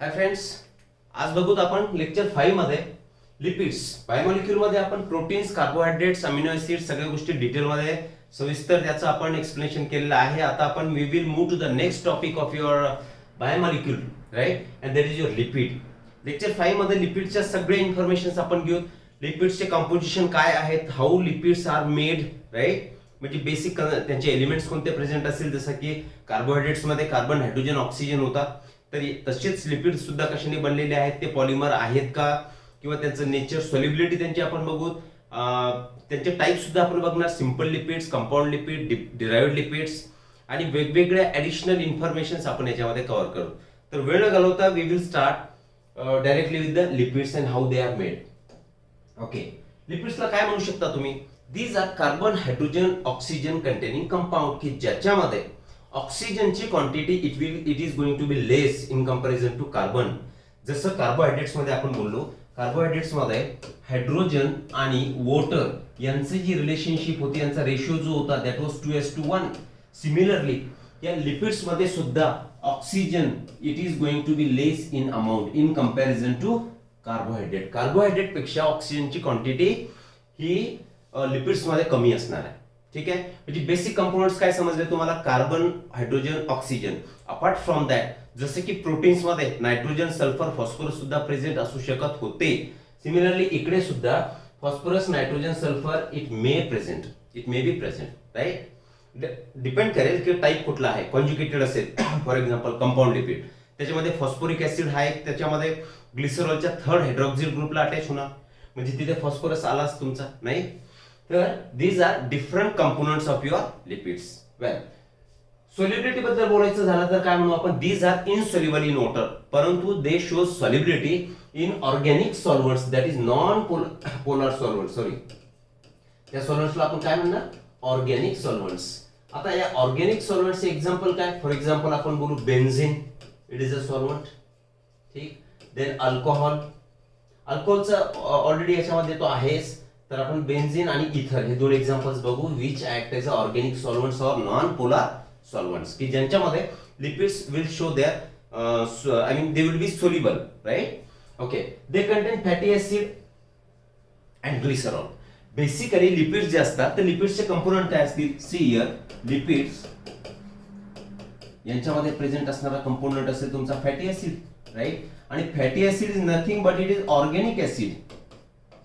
Hi friends, आज बघूत आपण lecture 5 मध्ये लिपिड्स बायोमॉलिक्यूल मध्ये आपण प्रोटीन्स, कार्बोहायड्रेट्स, अमिनो ऍसिड्स सगळ्या गोष्टी डिटेल मध्ये सविस्तर त्याचं आपण एक्सप्लेनेशन केलेलं आहे. आता आपण we will move to the next topic of your biomolecule, right, and that is your lipid. Lecture 5 मध्ये लिपिडच्या सगळे इन्फॉर्मेशन आपण घेऊ. लिपिड्सचे कंपोजिशन काय आहेत, how lipids are made, right, म्हणजे बेसिक त्यांचे एलिमेंट्स कोणते प्रेझेंट असतील, जसं की कार्बोहायड्रेट्स मध्ये कार्बन, हायड्रोजन, ऑक्सिजन होता. तर तसेच लिपिड सुद्धा कशाने बनलेले आहेत, ते पॉलिमर आहेत का, किंवा त्यांचं नेचर, सॉल्युबिलिटी त्यांची आपण बघू. त्यांचे टाइप सुद्धा आपण बघणार, simple lipids, compound lipid, derived lipids आणि वेगवेगळ्या ऍडिशनल इन्फॉर्मेशन आपण याच्यामध्ये कव्हर करू. तर वेळ न घालवता we will start directly with the lipids and how they are made. Okay, लिपिड्सला काय म्हणू शकता तुम्ही? These are carbon, hydrogen, oxygen containing compound, की ज्याच्यामध्ये ऑक्सिजनची quantity it is going to be less in comparison to carbon. जसं carbohydrates मध्ये आपण बोललो, कार्बोहायड्रेट्स मध्ये हायड्रोजन आणि वॉटर यांची जी रिलेशनशिप होती, यांचा रेशिओ जो होता दॅट वॉज 2:1. सिमिलरली या लिपिड्स मध्ये सुद्धा oxygen it is going to be less in amount in comparison to carbohydrate. Carbohydrate पेक्षा ऑक्सिजनची क्वांटिटी ही लिपिड्स मध्ये कमी असणार आहे. ठीक आहे, म्हणजे बेसिक कंपोनेंट्स काय समजले तुम्हाला? Carbon, hydrogen, oxygen. Apart from that जसे की प्रोटीन्स मध्ये नायट्रोजन, सल्फर, फॉस्फरस सुद्धा प्रेझेंट असू शकत होते. सिमिलरली इकडे सुद्धा phosphorus, nitrogen, sulphur it may be present, right. Depend करेल की टाइप कुठला आहे. कॉन्जुगेटेड असेल फॉर एक्झाम्पल कंपाऊंड लिपिड, त्याच्यामध्ये फॉस्फोरिक ऍसिड हा एक, त्याच्यामध्ये ग्लिसरॉलच्या थर्ड हायड्रॉक्सिल ग्रुपला अटॅच होणार, म्हणजे तिथे फॉस्फरस आलाच तुमचा, नाही. तर these are different components of your lipids. Well, solubility बद्दल बोलायचं झालं तर काय म्हणू आपण? These are insoluble in water, परंतु they show solubility in organic solvents, that is non polar solvent. Sorry, त्या सॉल्व्हंट्सला आपण काय म्हणणार? Organic solvents. आता या ऑर्गॅनिक सॉल्व्हंट्सचे एक्झाम्पल काय? फॉर एक्झाम्पल आपण बोलू benzene, it is a solvent. ठीक. देन अल्कोहॉल, अल्कोहॉलचं ऑलरेडी याच्यामध्ये तो आहेच. तर आपण बेन्झिन आणि इथर हे दोन एक्झाम्पल्स बघू, which act as organic solvents or non polar solvents, की ज्यांच्यामध्ये lipids will show their I mean they will be soluble, right. Okay, they contain fatty acid and glycerol. Basically lipids जे असतात तर लिपिड्सचे कंपोनंट काय असतील? See here, lipids यांच्यामध्ये present असणारा कंपोनंट असेल तुमचा फॅटी ऍसिड, राईट. आणि fatty acid is nothing but it is organic acid.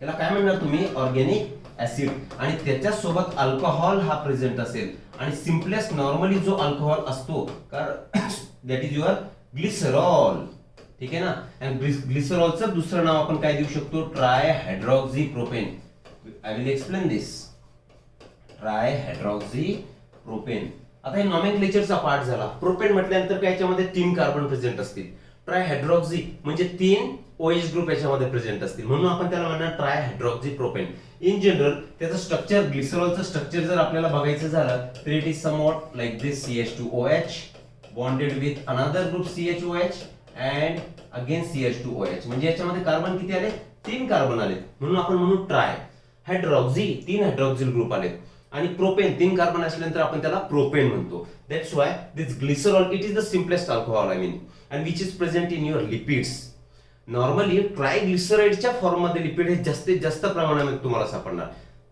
याला काय म्हणणार तुम्ही? Organic acid. आणि त्याच्यासोबत अल्कोहॉल हा प्रेझेंट असेल, आणि सिम्पलेस्ट नॉर्मली जो अल्कोहॉल असतो दॅट इज युअर ग्लिसरॉल. ठीक आहे ना. आणि ग्लिसरॉलचं दुसरं नाव आपण काय देऊ शकतो? Try hydroxy propane. I will explain this. Try hydroxy propane. आता हे नॉमेनक्लेचरचा पार्ट झाला. प्रोपेन म्हटल्यानंतर काय, याच्यामध्ये 3 कार्बन प्रेझेंट असतील. ट्राय हायड्रॉक्सी म्हणजे 3 OH ग्रुप याच्यामध्ये प्रेझेंट असतील, म्हणून आपण त्याला म्हणणार try hydroxy propane. In general त्याचं स्ट्रक्चर, ग्लिसरॉलचं स्ट्रक्चर जर आपल्याला बघायचं झालं तर it is somewhat like this, CH2OH bonded with another group CHOH and again CH2OH. म्हणजे याच्यामध्ये कार्बन किती आले? 3 कार्बन आले, म्हणून आपण म्हणू ट्राय. हायड्रॉक्सी 3 हायड्रॉक्सिल ग्रुप आले, आणि प्रोपेन 3 कार्बन असल्यानंतर आपण त्याला प्रोपेन म्हणतो. That's why this glycerol it is the simplest alcohol I mean, and which is present in your lipids. Normally ट्रायग्लिसराइडच्या फॉर्म मध्ये लिपिड हे जास्तीत जास्त प्रमाणामध्ये तुम्हाला सापडणार.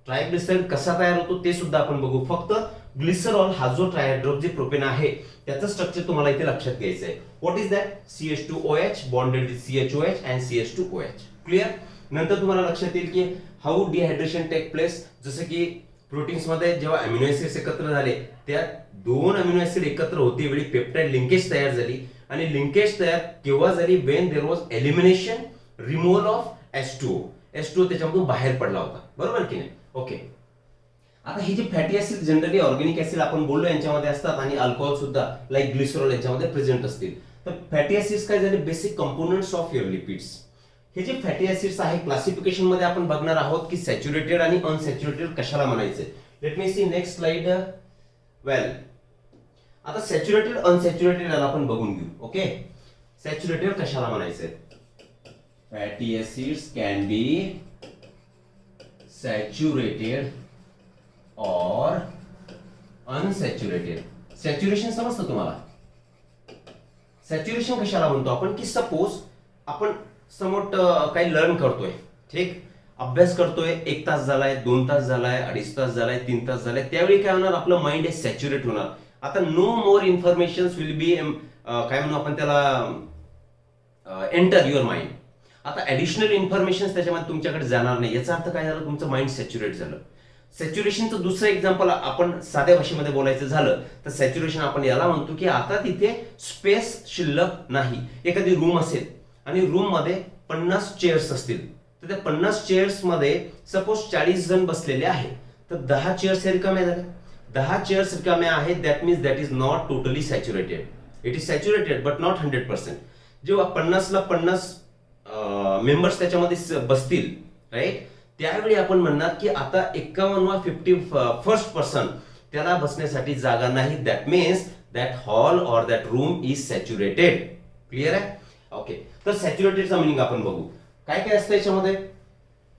ट्रायग्लिसराइड कसा तयार होतो ते सुद्धा आपण बघू. फक्त ग्लिसरॉल हा जो ट्रायहायड्रोक्सी प्रोपेन आहे त्याचं स्ट्रक्चर तुम्हाला इथे लक्षात घ्यायचं आहे. What is that? CH2OH bonded with CHOH and CH2OH. Clear. नंतर तुम्हाला लक्षात येईल की हाऊ डिहायड्रेशन टेक प्लेस. जसं की प्रोटीन्स मध्ये जेव्हा अमिनो ऍसिड्स एकत्र झाले, त्या 2 अमिनो ऍसिड एकत्र होते वेळी पेप्टाइड लिंकेज तयार झाली, आणि लिंकेज तयार केव्हा झाली? When there was elimination, removal of H2O. H2O त्याच्यामधून बाहेर पडला होता, बरोबर की नाही? ओके. आता हे जे fatty acid generally organic acid आपण बोललो यांच्यामध्ये असतात, आणि अल्कोहॉल सुद्धा लाईक ग्लिसरॉल यांच्यामध्ये प्रेझेंट असतील. तर फॅटी ऍसिड्स काय झाले? Basic components of your lipids. हे जे फॅटी ऍसिड्स आहे क्लासिफिकेशन मध्ये आपण बघणार आहोत की सॅच्युरेटेड आणि अनसॅच्युरेटेड कशाला म्हणायचे. Let me see next slide. Well, आता सॅच्युरेटेड अनसॅच्युरेटेड याला आपण बघून घेऊ. ओके, सॅच्युरेटेड कशाला म्हणायचे? Fatty acids can be saturated और अनसॅच्युरेटेड. सॅच्युरेशन समजतं तुम्हाला? सॅच्युरेशन कशाला म्हणतो आपण, की सपोज आपण समोर काही लर्न करतोय, ठीक, अभ्यास करतोय, 1 तास झालाय, 2 तास झालाय, 2.5 तास झालाय, 3 तास झालाय, त्यावेळी काय होणार, आपलं माइंड हे सॅच्युरेट होणार. आता no more information will be काय म्हणू आपण त्याला, एंटर युअर माइंड. आता ऍडिशनल इन्फॉर्मेशन त्याच्यामध्ये तुमच्याकडे जाणार नाही. याचा अर्थ काय झालं, तुमचं माइंड सॅच्युरेट झालं. सॅच्युरेशनचं दुसरं एक्झाम्पल आपण साध्या भाषेमध्ये बोलायचं झालं तर सॅच्युरेशन आपण याला म्हणतो की आता तिथे स्पेस शिल्लक नाही. एखादी रूम असेल आणि रूम मध्ये 50 चेअर्स असतील, तर त्या 50 चेअर्स मध्ये सपोज 40 जण बसलेले आहेत, तर 10 चेअर्स रिकाम्या झाल्या. 10 चेअर्स रिकाम्या आहेत, that means that is not totally saturated. It is saturated but not 100%. जेव्हा 50ला 50 मेंबर्स त्याच्यामध्ये बसतील, राईट, त्यावेळी आपण म्हणणार की आता 51 वा 51st पर्सन त्याला बसण्यासाठी जागा नाही. That means that hall or that room is saturated. Clear आहे? ओके. तर सॅच्युरेटेडचा मिनिंग आपण बघू. काय काय असतं याच्यामध्ये.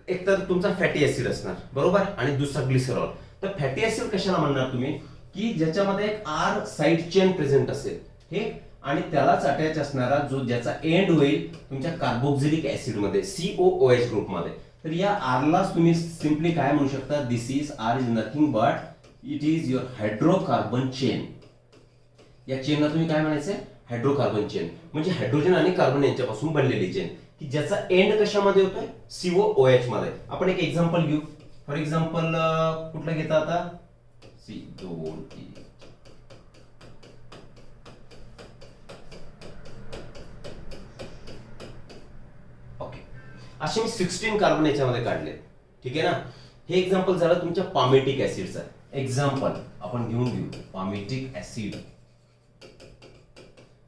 एक तर तुमचा फॅटी ऍसिड असणार, बरोबर, आणि दुसरा ग्लिसरॉल. तर फॅटी ऍसिड कशाला म्हणणार तुम्ही, की ज्याच्यामध्ये एक आर साइड चेन प्रेझेंट असेल, ठीक, आणि त्यालाच अटॅच असणारा जो ज्याचा एंड होईल तुमच्या कार्बोक्सिलिक ऍसिड मध्ये, COOH ग्रुप मध्ये. तर या आरलाच तुम्ही सिंपली काय म्हणू शकता, this is R is nothing but it is your hydrocarbon chain. या चेनला तुम्ही काय म्हणायचं, हायड्रोकार्बन चेन, म्हणजे हायड्रोजन आणि कार्बन यांच्यापासून बनलेली चेन, की ज्याचा एंड कशामध्ये होतोय, COOH मध्ये. आपण एक एक्झाम्पल घेऊ. फॉर एक्झाम्पल कुठलं घेता आता, C2E. असे मी 16 कार्बन याच्यामध्ये काढले, ठीक आहे ना. हे एक्झाम्पल झालं तुमच्या पामेटिक ऍसिडचं. एक्झाम्पल आपण घेऊन घेऊ palmitic acid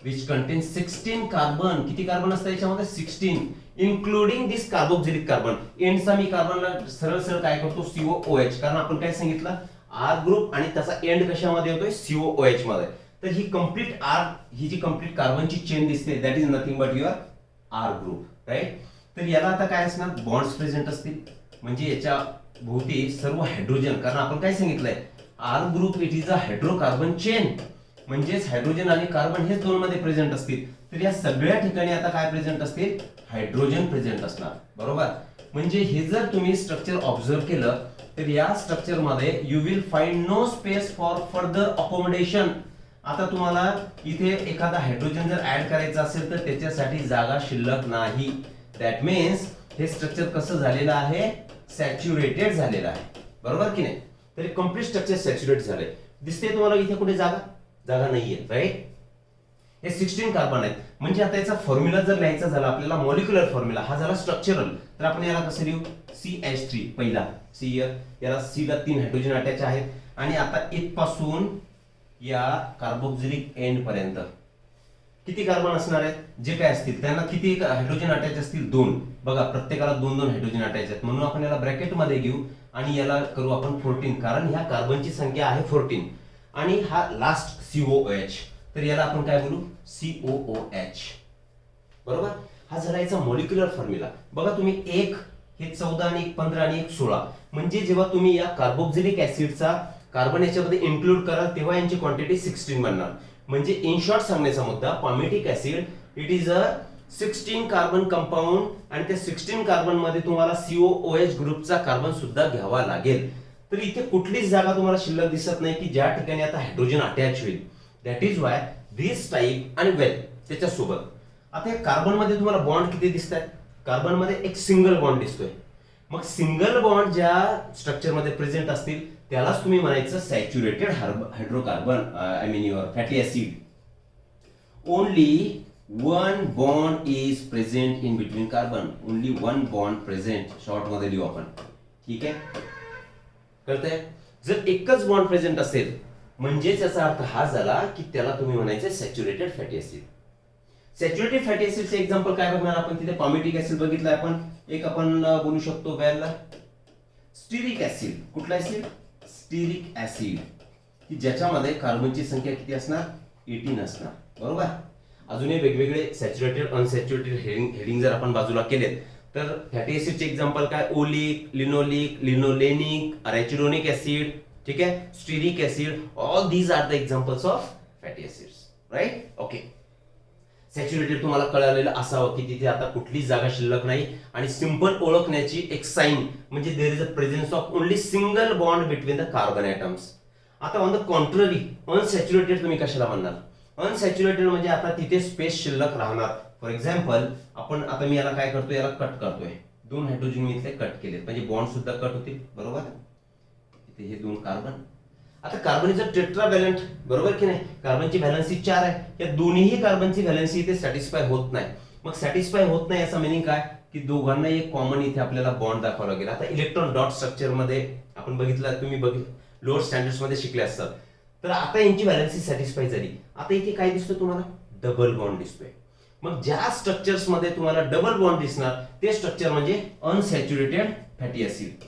which contains 16 carbon. किती कार्बन असतात याच्यामध्ये, 16, इन्क्लुडिंग दिस कार्बोक्सिलिक कार्बन. एंडचा मी कार्बनला सरळ सरळ काय करतो, COOH, कारण आपण काय सांगितलं, आर ग्रुप आणि त्याचा एंड कशामध्ये होतोय, COOH मध्ये. तर ही कंप्लीट आर, ही जी कंप्लीट कार्बनची चेन दिसते, that is nothing but your R group, right. तर याला आता काय असणार, बॉन्ड्स प्रेझेंट असतील, म्हणजे याच्या भोवती सर्व हायड्रोजन, कारण आपण काय सांगितलंय, R group it is a hydrocarbon chain, म्हणजेच हायड्रोजन आणि कार्बन हेच दोन मध्ये प्रेझेंट असतील. तर या सगळ्या ठिकाणी आता काय प्रेझेंट असतील, हायड्रोजन प्रेझेंट असणार, बरोबर. म्हणजे हे जर तुम्ही स्ट्रक्चर ऑब्झर्व केलं तर या स्ट्रक्चर मध्ये you will find no space for further accommodation. आता तुम्हाला इथे एखादा हायड्रोजन जर ऍड करायचा असेल तर त्याच्यासाठी जागा शिल्लक नाही. दॅट मीन्स हे स्ट्रक्चर कसं झालेलं आहे, सॅच्युरेटेड झालेलं आहे, बरोबर की नाही. तर कम्प्लीट स्ट्रक्चर सॅच्युरेट झाले. दिसते तुम्हाला इथे कुठे जागा नाहीये, राईट. हे 16 कार्बन आहेत. म्हणजे आता याचा फॉर्म्युला जर लिहायचा झाला आपल्याला, मॉलिक्युलर फॉर्म्युला हा झाला स्ट्रक्चरल, तर आपण याला कसं लिहू, CH3 पहिला, सी याला C ला 3 हायड्रोजन अटॅच आहेत. आणि आता इथपासून या कार्बोक्सिलिक एंड पर्यंत किती कार्बन असणार आहेत, जे काय असतील त्यांना किती हायड्रोजन अटॅच असतील, 2. बघा प्रत्येकाला 2-2 हायड्रोजन अटॅच आहेत, म्हणून आपण याला ब्रॅकेट मध्ये घेऊ आणि याला करू आपण 14, कारण ह्या कार्बनची संख्या आहे 14. आणि हा लास्ट COOH, तर याला आपण काय बोलू, COOH, बरोबर. हा झाला याचा मॉलिक्युलर फॉर्म्युला. बघा तुम्ही, एक हे 14 आणि 1 15 आणि 1 16, म्हणजे जेव्हा तुम्ही या कार्बोक्सिलिक ऍसिडचा कार्बन याच्यामध्ये इन्क्लूड कराल तेव्हा यांची क्वांटिटी 16 बनणार. म्हणजे इन शॉर्ट सांगण्याचा मुद्दा, palmitic acid it is a 16 carbon compound, आणि त्या 16 कार्बन मध्ये तुम्हाला COOH ग्रुपचा कार्बन सुद्धा घ्यावा लागेल. तर इथे कुठलीच जागा तुम्हाला शिल्लक दिसत नाही की ज्या ठिकाणी आता हायड्रोजन अटॅच होईल. That is why this type आणि वेल त्याच्यासोबत. आता या कार्बन मध्ये तुम्हाला बॉन्ड किती दिसतात, कार्बन मध्ये एक सिंगल बॉन्ड दिसतोय. मग सिंगल बॉन्ड ज्या स्ट्रक्चर मध्ये प्रेझेंट असतील त्यालाच तुम्ही म्हणायचं saturated hydrocarbon, I mean your fatty acid. Only one bond is present in between carbon, only one bond present, short मध्ये लिहू आपण, ठीक आहे. कळतंय. जर एकच बॉन्ड प्रेझेंट असेल म्हणजेच याचा अर्थ हा झाला की त्याला तुम्ही म्हणायचं saturated fatty acid. Saturated fatty ऍसिडचे एक्झाम्पल काय बघणार आपण, तिथे पामेटिक ऍसिड बघितलं आपण, एक आपण बोलू शकतो वेल स्टिरिक ऍसिड. कुठला ऍसिड, स्टिरिक ऍसिड, की ज्याच्यामध्ये कार्बनची संख्या किती असणार, 18 असणार, बरोबर. अजूनही वेगवेगळे सॅच्युरेटेड अनसॅच्युरेटेड हेडिंग जर आपण बाजूला केलेत तर फॅटी ऍसिडचे एक्झाम्पल काय, oleic, linoleic, linolenic, arachidonic acid, ठीक आहे, stearic acid, all these are the examples of fatty acids, right. Okay. Saturated तुम्हाला कळलेलं असावं की तिथे आता कुठलीच जागा शिल्लक नाही आणि सिंपल ओळखण्याची एक साईन म्हणजे there is a presence of only single bond between the carbon atoms. आता ऑन द कॉन्ट्ररी अनसॅच्युरेटेड तुम्ही कशाला म्हणणार? अनसॅच्युरेटेड म्हणजे आता तिथे स्पेस शिल्लक राहणार. फॉर एक्झाम्पल आपण आता मी याला काय करतोय, याला कट करतोय, 2 हायड्रोजन मी इथे कट केले म्हणजे बॉन्ड सुद्धा कट होतील, बरोबर. इथे हे 2 कार्बन. आता कार्बन इज अ टेट्राव्हॅलंट, बरोबर की नाही? कार्बनची व्हॅलन्सी 4 आहे. या दोन्ही कार्बनची व्हॅलन्सी इथे सॅटिस्फाय होत नाही. मग सॅटिस्फाय होत नाही याचा मिनिंग काय की दोघांना एक कॉमन इथे आपल्याला बॉन्ड दाखवावा लागेल. आता इलेक्ट्रॉन डॉट स्ट्रक्चर मध्ये आपण बघितलं, तुम्ही लोअर स्टँडर्ड्स मध्ये शिकले असतात. तर आता यांची व्हॅलन्सी सॅटिस्फाय झाली. आता इथे काय दिसतोय तुम्हाला? डबल बॉन्ड दिसतोय. मग ज्या स्ट्रक्चर्स मध्ये तुम्हाला डबल बॉन्ड दिसणार ते स्ट्रक्चर म्हणजे unsaturated fatty acid.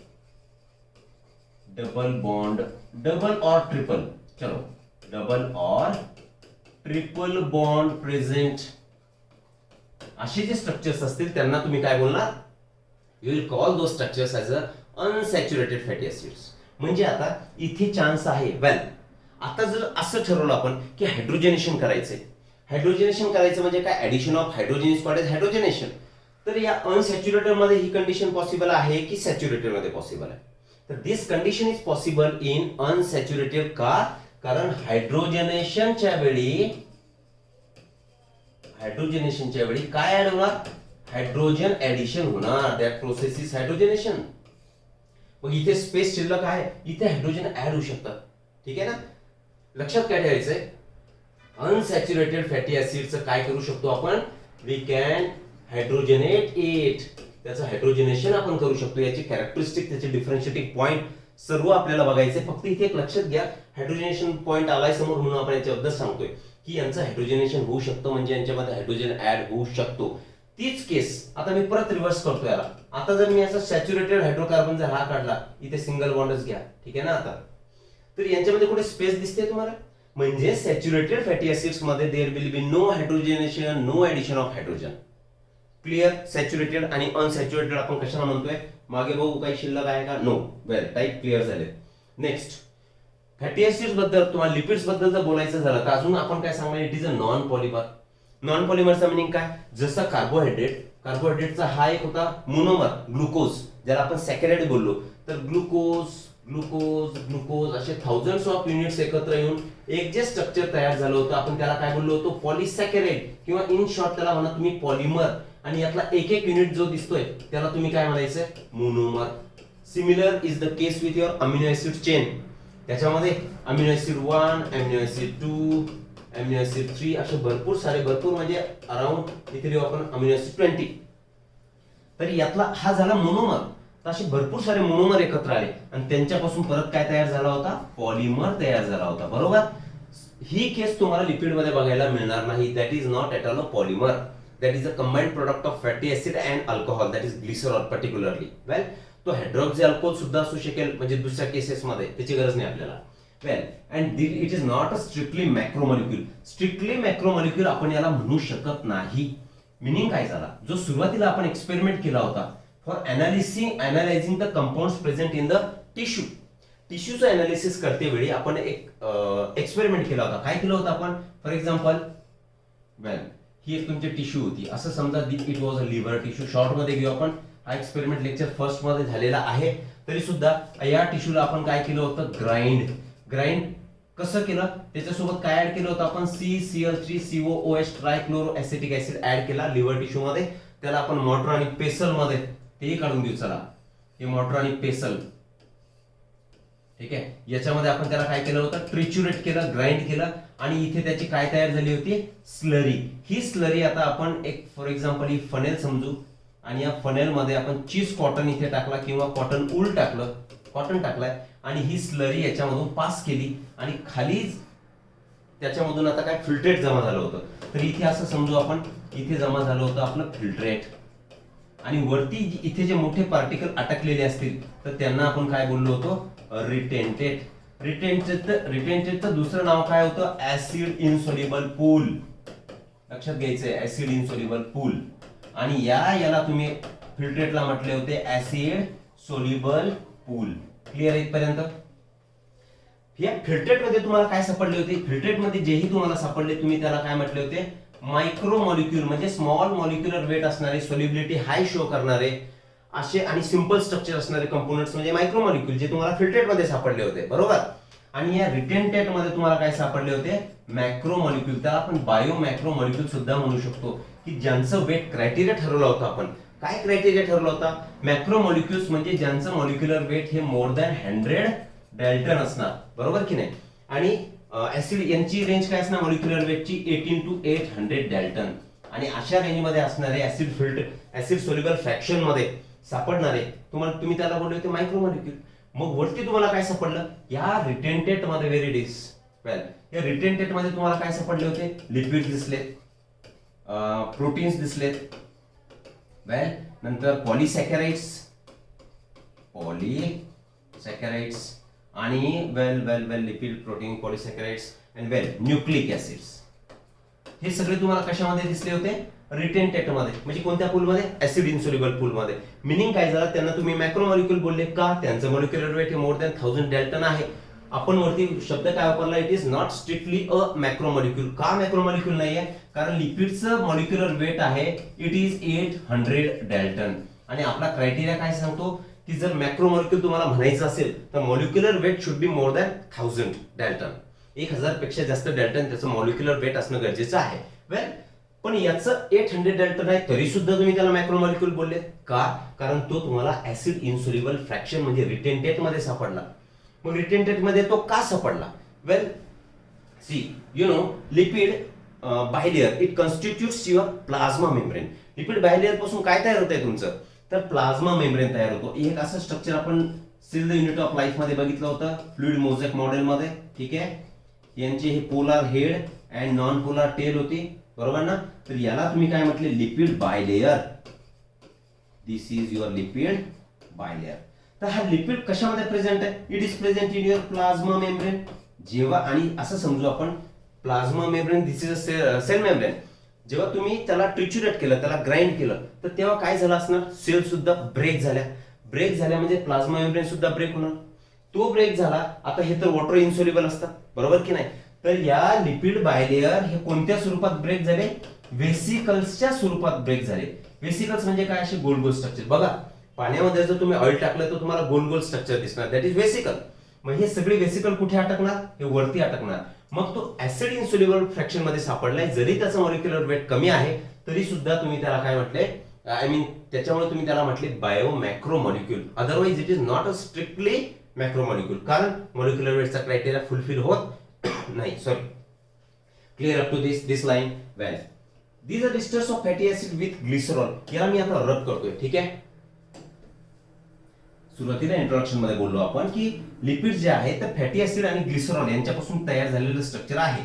Double bond, double और ट्रिपल, चलो डबल और ट्रिपल बॉन्ड प्रेझेंट, असे जे स्ट्रक्चर्स असतील त्यांना तुम्ही काय बोलणार? You will call those structures as a unsaturated fatty acids. म्हणजे आता इथे चान्स आहे. वेल, आता जर असं ठरवलं आपण की हायड्रोजनेशन करायचंय, हायड्रोजनेशन करायचं म्हणजे काय? Addition of hydrogen is called as hydrogenation. तर या अनसॅच्युरेटेड मध्ये ही कंडिशन पॉसिबल आहे की सॅच्युरेटेड मध्ये पॉसिबल आहे? तर this condition is possible in unsaturated. का? कारण हायड्रोजनेशनच्या वेळी काय ऍड होणार? हायड्रोजन ऍडिशन होणार. That process is hydrogenation. मग इथे स्पेस शिल्लक आहे, इथे हायड्रोजन ऍड होऊ शकतात. ठीक आहे ना? लक्षात काय ठेवायचंय? अनसॅच्युरेटेड फॅटी ऍसिडचं काय करू शकतो आपण? We can hydrogenate it. त्याचं हायड्रोजनेशन आपण करू शकतो. याची कॅरेक्टरिस्टिक, त्याचे डिफरन्शिएटिंग पॉइंट सर्व आपल्याला बघायचे. फक्त इथे एक लक्षात घ्या, हायड्रोजनेशन पॉइंट आलाय समोर म्हणून आपण याच्याबद्दल सांगतोय की यांचं हायड्रोजनेशन होऊ शकतं, म्हणजे यांच्यामध्ये हायड्रोजन ऍड होऊ शकतो. तीच केस आता मी परत रिव्हर्स करतो याला. आता जर मी असा सॅच्युरेटेड हायड्रोकार्बन जर हा काढला, इथे सिंगल बॉन्डच घ्या, ठीक आहे ना? आता तर यांच्यामध्ये कुठे स्पेस दिसते तुम्हाला? म्हणजे सॅच्युरेटेड फॅटी ऍसिड्स मध्ये there will be no hydrogenation, no addition of hydrogen. Clear? Saturated आणि अनसॅच्युरेटेड आपण कशाला म्हणतोय? मागे बघू काही शिल्लक आहे का? नो. वेल, टाईप क्लिअर झाले. नेक्स्ट, फॅटी ऍसिड्स बद्दल तुम्हाला लिपिड्स बद्दल जर बोलायचं झालं तर अजून आपण काय सांगणार? It is a non polymer. Non पॉलिमरचा मिनिंग काय? जसं कार्बोहायड्रेटचा हा एक होता मोनोमर, ग्लुकोज, ज्याला आपण सॅकराइड बोललो. तर ग्लुकोज असे थाउजंड्स ऑफ युनिट्स एकत्र येऊन एक जे स्ट्रक्चर तयार झालं होतं आपण त्याला काय बोललो होतो? पॉलिसॅकराइड, किंवा इन शॉर्ट त्याला म्हणा तुम्ही पॉलिमर. आणि यातला एक एक युनिट जो दिसतोय त्याला तुम्ही काय म्हणायचं? Monomer. Similar is the case with your amino acid chain. त्याच्यामध्ये amino acid 1, amino acid 2, amino acid 3 असे भरपूर म्हणजे अराउंड इथे आपण अमिनो ऍसिड 20. तर यातला हा झाला मोनोमर. तर असे भरपूर सारे मोनोमर एकत्र आले आणि त्यांच्यापासून परत काय तयार झाला होता? पॉलिमर तयार झाला होता, बरोबर. ही केस तुम्हाला लिपिड मध्ये बघायला मिळणार नाही. That is not at all a polymer. That is a combined product of fatty acid and alcohol, that is glycerol particularly. Well, तो हायड्रॉक्सी अल्कोहोल सुद्धा असू शकेल, म्हणजे दुसऱ्या केसेस मध्ये त्याची गरज नाही आपल्याला. Well, and it is not a strictly macromolecule. Strictly macromolecule आपण याला म्हणू शकत नाही. मिनिंग काय झाला? जो सुरुवातीला आपण एक्सपेरिमेंट केला होता for analysing the compounds present in the tissue. टिश्यूचं अनालिसिस करते वेळी आपण एक एक्सपेरिमेंट केला होता. काय केलं होतं आपण? फॉर एक्झाम्पल, वेल, ही एक तुमची टिश्यू होती, असं समजा it was a liver tissue. Short मध्ये घेऊ आपण. हा एक्सपेरिमेंट लेक्चर फर्स्ट मध्ये झालेला आहे. तरी सुद्धा या टिश्यूला आपण काय केलं होतं? ग्राइंड कसं केलं? त्याच्यासोबत काय ऍड केलं होतं आपण? CCl3COOH ट्रायक्लोरो ऍसिटिक ऍसिड ऍड केला लिव्हर टिश्यू मध्ये. त्याला आपण मॉर्टर आणि पेसल मध्ये तेही काढून देऊ. चला, हे मॉर्टर आणि पेसल, ठीक आहे. याच्यामध्ये आपण त्याला काय केलं होतं? ट्रिच्युरेट केलं, ग्राइंड केलं आणि इथे त्याची काय तयार झाली होती? स्लरी. ही स्लरी आता आपण एक फॉर एक्झाम्पल ही फनेल समजू आणि या फनेल मध्ये आपण चीज कॉटन इथे टाकला किंवा कॉटन ऊल टाकलं, कॉटन टाकलाय आणि ही स्लरी याच्यामधून पास केली आणि खाली त्याच्यामधून आता काय फिल्ट्रेट जमा झालं होतं. तर इथे असं समजू आपण, इथे जमा झालं होतं आपलं फिल्ट्रेट आणि वरती इथे जे मोठे पार्टिकल अटकलेले असतील तर त्यांना आपण काय बोललो होतो? रिटेंटेड. रिटेंटेडचं दुसरं नाव काय होतं? ऍसिड इनसोल्युबल पूल. लक्षात घ्यायचंय, ऍसिड इनसोल्युबल पूल. आणि याला तुम्ही फिल्ट्रेटला म्हटले होते ऍसिड सोल्युबल पूल. क्लिअर आहे इथपर्यंत? या फिल्ट्रेट मध्ये तुम्हाला काय सापडले होते? फिल्ट्रेट मध्ये जेही तुम्हाला सापडले तुम्ही त्याला काय म्हटले होते? मायक्रो मॉलिक्यूल म्हणजे स्मॉल मॉलिक्युलर वेट असणारे, सोल्युबिलिटी हाय शो करणारे असे आणि सिंपल स्ट्रक्चर असणारे कंपोनेंट्स म्हणजे मायक्रो मॉलिक्यूल जे तुम्हाला फिल्ट्रेट मध्ये सापडले होते, बरोबर. आणि या रिटेंटेट मध्ये तुम्हाला काय सापडले होते, मॅक्रो मॉलिक्यूल. त्याला आपण बायो मॅक्रो मॉलिक्यूल सुद्धा म्हणू शकतो, की ज्यांचं वेट क्रायटेरिया ठरवलं होतं आपण. काय क्रायटेरिया ठरवला होता, मॅक्रो मॉलिक्युल्स म्हणजे ज्यांचं मॉलिक्युलर वेट हे मोर दॅन 100 डाल्टन असणार, बरोबर की नाही. आणि ऍसिड यांची रेंज काय असणार मॉलिक्युलर वेटची 18 to 800 डाल्टन. आणि अशा रेंज मध्ये असणारे ऍसिड सोल्युबल फ्रॅक्शन मध्ये सापडणारे तुम्ही त्याला बोलले होते मायक्रो मॉलिक्यूल. मग वरती तुम्हाला काय सापडलं, या रिटेंटेट मध्ये व्हेरी डिस वेल, या रिटेंटेट मध्ये तुम्हाला काय सापडले होते, लिपिड दिसले, प्रोटीन्स दिसलेत, वेल, नंतर पॉलिसॅकॅराइड्स आणि well lipid, protein, polysaccharides and well nucleic acids. हे सगळे तुम्हाला कशामध्ये दिसले होते, रिटेंटेट मध्ये. म्हणजे कोणत्या पूलमध्ये, ऍसिड इन्सोल्युबल पूलमध्ये. मिनिंग काय झालं, त्यांना तुम्ही मॅक्रो मॉलिक्यूल बोलले का, त्यांचं मॉलिक्युलर वेट हे मोर दॅन 1000 डाल्टन आहे. आपण वरती शब्द काय वापरला, it is not strictly a macro molecule. का मॅक्रो मॉलिक्यूल नाहीये, कारण लिपिडचं मॉलिक्युलर वेट आहे इट इज 800 डाल्टन. आणि आपला क्रायटेरिया काय सांगतो, की जर मॅक्रो मॉलिक्यूल तुम्हाला म्हणायचं असेल तर molecular weight should be more than 1000 dalton. 1000 पेक्षा जास्त डाल्टन त्याचं मॉलिक्युलर वेट असणं गरजेचं आहे. वेल, पण याचं 800 डाल्टन आहे तरी सुद्धा तुम्ही त्याला मॅक्रो मॉलिक्यूल बोलले का, कारण तो तुम्हाला ऍसिड इन्सोल्युबल फ्रॅक्शन म्हणजे रिटेंटेट मध्ये सापडला. मग रिटेंटेट मध्ये तो का सापडला, well see you know lipid bilayer it constitutes your plasma membrane. Lipid bilayer पासून काय तयार होत आहे तुमचं, तर प्लाझ्मा मेम्ब्रेन तयार होतो. एक असं स्ट्रक्चर आपण still the unit of life मध्ये बघितलं होतं, फ्लुइड मोझॅक मॉडेल मध्ये. ठीक आहे, यांची हे polar head and non polar tail होती, बरोबर ना. तर याला तुम्ही काय म्हटले, lipid bilayer. This is your lipid bilayer. तर हा लिपिड कशामध्ये प्रेझेंट आहे, it is present in your plasma membrane. जेव्हा, आणि असं समजू आपण plasma membrane this is a cell membrane. जेव्हा तुम्ही त्याला ट्रिच्युरेट केलं, त्याला ग्राइंड केलं, तर तेव्हा काय झालं असणार, सेल सुद्धा ब्रेक झाल्या म्हणजे प्लाझ्मा मेम्ब्रेन सुद्धा ब्रेक होणार. तो ब्रेक झाला, आता हे तर वॉटर इन्सोल्युबल असतात, बरोबर की नाही. तर या लिपिड बायलेयर हे कोणत्या स्वरूपात ब्रेक झाले, वेसिकल्सच्या स्वरूपात ब्रेक झाले. वेसिकल्स म्हणजे काय, असे गोल गोल स्ट्रक्चर. बघा, पाण्यामध्ये जर तुम्ही ऑइल टाकलं तर तुम्हाला गोल गोल स्ट्रक्चर दिसणार, दॅट इज वेसिकल. मग हे सगळे वेसिकल कुठे अटकणार, हे वरती अटकणार. मग तो ऍसिड इन्सोल्युबल फ्रॅक्शन मध्ये सापडलाय, जरी त्याचं मॉलिक्युलर वेट कमी आहे तरी सुद्धा तुम्ही त्याला काय म्हटले, आय मीन त्याच्यामुळे तुम्ही त्याला म्हटले bio macro molecule. Otherwise it is not a strictly macro molecule, कारण मॉलिक्युलर वेटचा क्रायटेरिया फुलफिल होत नाही. Sorry, clear up to this line. Well, these are esters of fatty acid with glycerol. याला मी आता रब करतोय, ठीक आहे. सुरुवातीला इंट्रोडक्शन मध्ये बोललो आपण की लिपिड जे आहे तर फॅटी ऍसिड आणि ग्लिसरॉल यांच्यापासून तयार झालेलं स्ट्रक्चर आहे.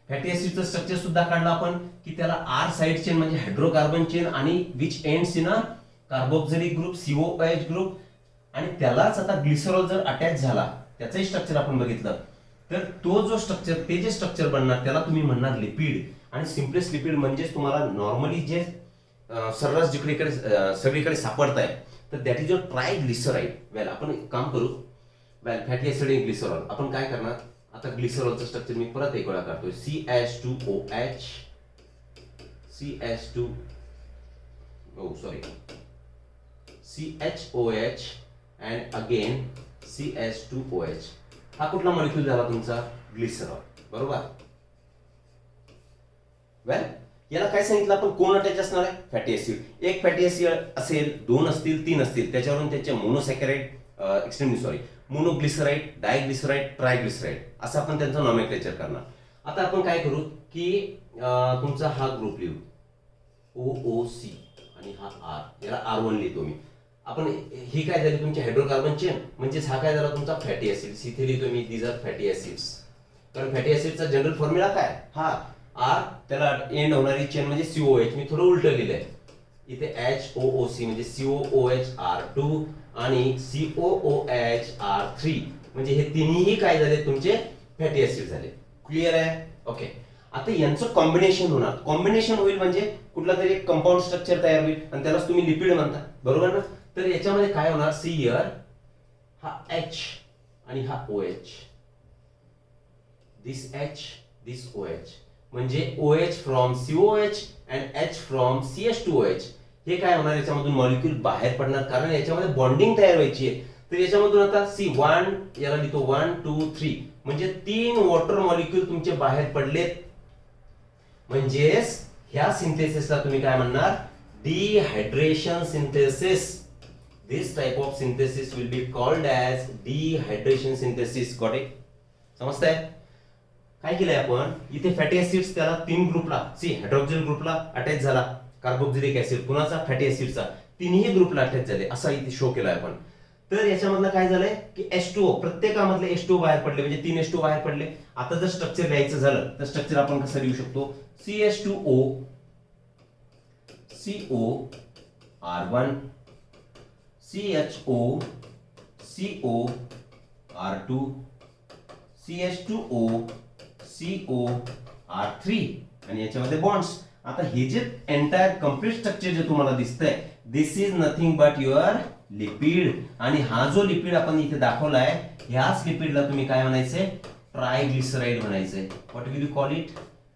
फॅटी ऍसिडचं स्ट्रक्चर सुद्धा काढलं आपण की त्याला आर साइड चेन म्हणजे हायड्रोकार्बन चेन आणि which ends in a carboxylic group COOH group. आणि त्यालाच आता ग्लिसरॉल जर अटॅच झाला, त्याचंही स्ट्रक्चर आपण बघितलं, तर तो जो स्ट्रक्चर, ते जे स्ट्रक्चर बनणार त्याला तुम्ही म्हणणार लिपिड. आणि सिम्पलेस्ट लिपिड म्हणजे तुम्हाला नॉर्मली जे सर्रास जिकडे सगळीकडे सापडत आहे, तर दॅट इज युअर ट्रायग्लिसराइड. वेल, आपण एक काम करू, वेल फॅटी ऍसिड आणि ग्लिसरॉल आपण काय करणार, आता ग्लिसरॉलचं स्ट्रक्चर मी परत एक वेळा काढतोय, CHOH and again CH2OH. हा कुठला मॉलिक्यूल झाला तुमचा, ग्लिसरॉल, बरोबर. वेल, याला काय सांगितलं आपण, कोण अटॅच असणार आहे, फॅटी ऍसिड. एक फॅटी ऍसिड असेल, 2 असतील, 3 असतील, त्याच्यावरून त्यांचे मोनोसॅकराइड, मोनोग्लिसराइड, डायग्लिसराइड, ट्रायग्लिसराइड असं आपण त्यांचं नॉमेनक्लेचर करणार. आता आपण काय करू की तुमचा हा ग्रुप लिहू OOC आणि हा R, याला R1 लिहितो मी. आपण ही काय झाली तुमची हायड्रोकार्बन चेन, म्हणजेच हा काय झाला तुमचा फॅटी ऍसिड. इथे लिहितो मी दीज आर फॅटी ऍसिड्स, कारण फॅटी ऍसिडचा जनरल फॉर्म्युला काय, हा R, त्याला एंड होणारी चेन म्हणजे COH. मी थोडं उलट लिहिलंय इथे, HOOC म्हणजे COOH R2 आणि COOH R3, म्हणजे हे तिन्ही काय झाले तुमचे फॅटी ऍसिड झाले. क्लिअर आहे, ओके. आता यांचं कॉम्बिनेशन होणार, कॉम्बिनेशन होईल म्हणजे कुठला तरी एक कंपाऊंड स्ट्रक्चर तयार होईल आणि त्यालाच तुम्ही लिपिड म्हणता, बरोबर ना. तर याच्यामध्ये काय होणार, सी हियर हा H आणि हा OH, दिस H, दिस OH. म्हणजे OH from COH and H from CH2OH. हे काय होणार, याच्यामधून मॉलिक्यूल बाहेर पडणार, कारण याच्यामध्ये बॉन्डिंग तयार व्हायची आहे. तर याच्यामधून आता C1 याला लिहितो 1 2 3 म्हणजे 3 वॉटर मॉलिक्यूल तुमचे बाहेर पडलेत. म्हणजेच ह्या सिंथेसिसला तुम्ही काय म्हणणार, dehydration synthesis. This type of synthesis will be called as dehydration synthesis. Got it? समजतंय? काय केलंय आपण इथे, फॅटी ऍसिड्स त्याला 3 ग्रुपला, हायड्रोक्सिल ग्रुपला अटॅच झाला कार्बोक्सिलिक ऍसिड, कुणाचा, फॅटी ऍसिडचा, तिन्ही ग्रुपला अटॅच झाले, असा इथे शो केलाय आपण. तर याच्यामधलं काय झालंय की H2O, प्रत्येकामधले H2O बाहेर पडले, म्हणजे 3 H2O बाहेर पडले. आता जर स्ट्रक्चर लिहायचं झालं तर स्ट्रक्चर आपण कसं लिहू शकतो, CH2O CO R1 CHO CO R2 CH2O CO R3 आणि याच्यामध्ये बॉन्ड्स. आता हे जे एंटायर कम्प्लीट स्ट्रक्चर जे तुम्हाला दिसतंय, this is nothing but your lipid. आणि हा जो लिपिड आपण इथे दाखवलाय, ह्याच लिपिडला तुम्ही काय म्हणायचंय, ट्रायग्लिसराइड म्हणायचंय. What will you call it?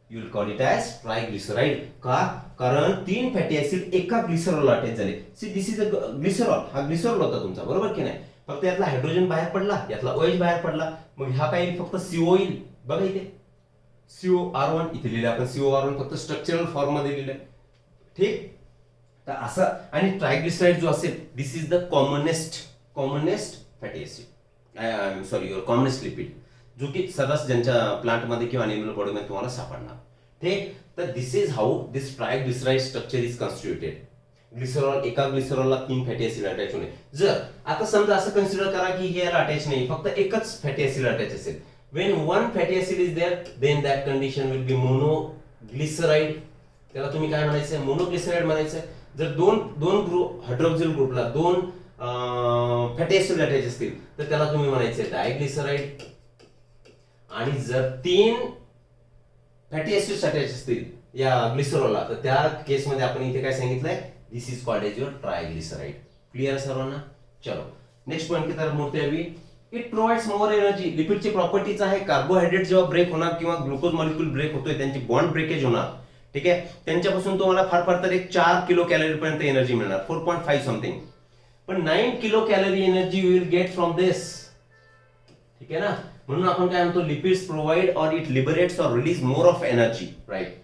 You will call it as ट्रायग्लिसराइड. का? कारण 3 फॅटी ऍसिड एका ग्लिसरॉलला अटॅच झाले. See this is a glycerol. हा ग्लिसरॉल होता तुमचा, बरोबर की नाही? फक्त यातला हायड्रोजन बाहेर पडला, यातला OH बाहेर पडला, मग हा काही फक्त CO येईल. बघा इथे COR1 इथे लिहिलं आपण, COR1 फक्त स्ट्रक्चरल फॉर्म मध्ये लिहिलंय. ठीक, तर असं. आणि ट्रायग्लिसराइड जो असेल, this is the commonest fatty acid, sorry your commonest lipid, जो की सदाच ज्यांच्या प्लांटमध्ये किंवा अॅनिमल बॉडीमध्ये तुम्हाला सापडणार. ठीक, तर this is how this triglyceride structure is constituted. Glycerol, एका ग्लिसरॉलला 3 फॅटी ऍसिड अटॅच होणे. जर आता समजा असं कन्सिडर करा की हे याला अटॅच नाही, फक्त एकच फॅटी ऍसिड अटॅच असेल. When one fatty acid is there, then that condition will be monoglyceride. त्याला तुम्ही काय म्हणायचं, मोनोग्लिसराइड म्हणायचं. जर दोन ग्रुप, हायड्रोक्सिल ग्रुपला 2 फॅटी ऍसिड अटॅच असतील तर त्याला तुम्ही म्हणायचं डायग्लिसराइड. आणि जर 3 फॅटी ऍसिड्स अटॅच असतील या ग्लिसरॉलला, तर त्या केसमध्ये आपण इथे काय सांगितलंय, this is called as your triglyceride. Clear सर्वांना? चलो नेक्स्ट पॉइंट की तरफ मुड़ते हैं अभी. It provides more energy. लिपिडची प्रॉपर्टीज आहे, कार्बोहायड्रेट जेव्हा ब्रेक होणार किंवा ग्लुकोज मॉलिक्यूल ब्रेक होतोय, त्यांची बॉन्ड ब्रेकेज होणार. ठीक आहे, त्यांच्यापासून तुम्हाला फार तर एक 4 किलो कॅलरी पर्यंत एनर्जी मिळणार, 4.5 समथिंग. पण 9 kilo calorie energy you will get from this. ठीक आहे ना? म्हणून आपण काय म्हणतो, लिपिड्स प्रोव्हाइड और इट लिबरेट्स और release more of energy, right?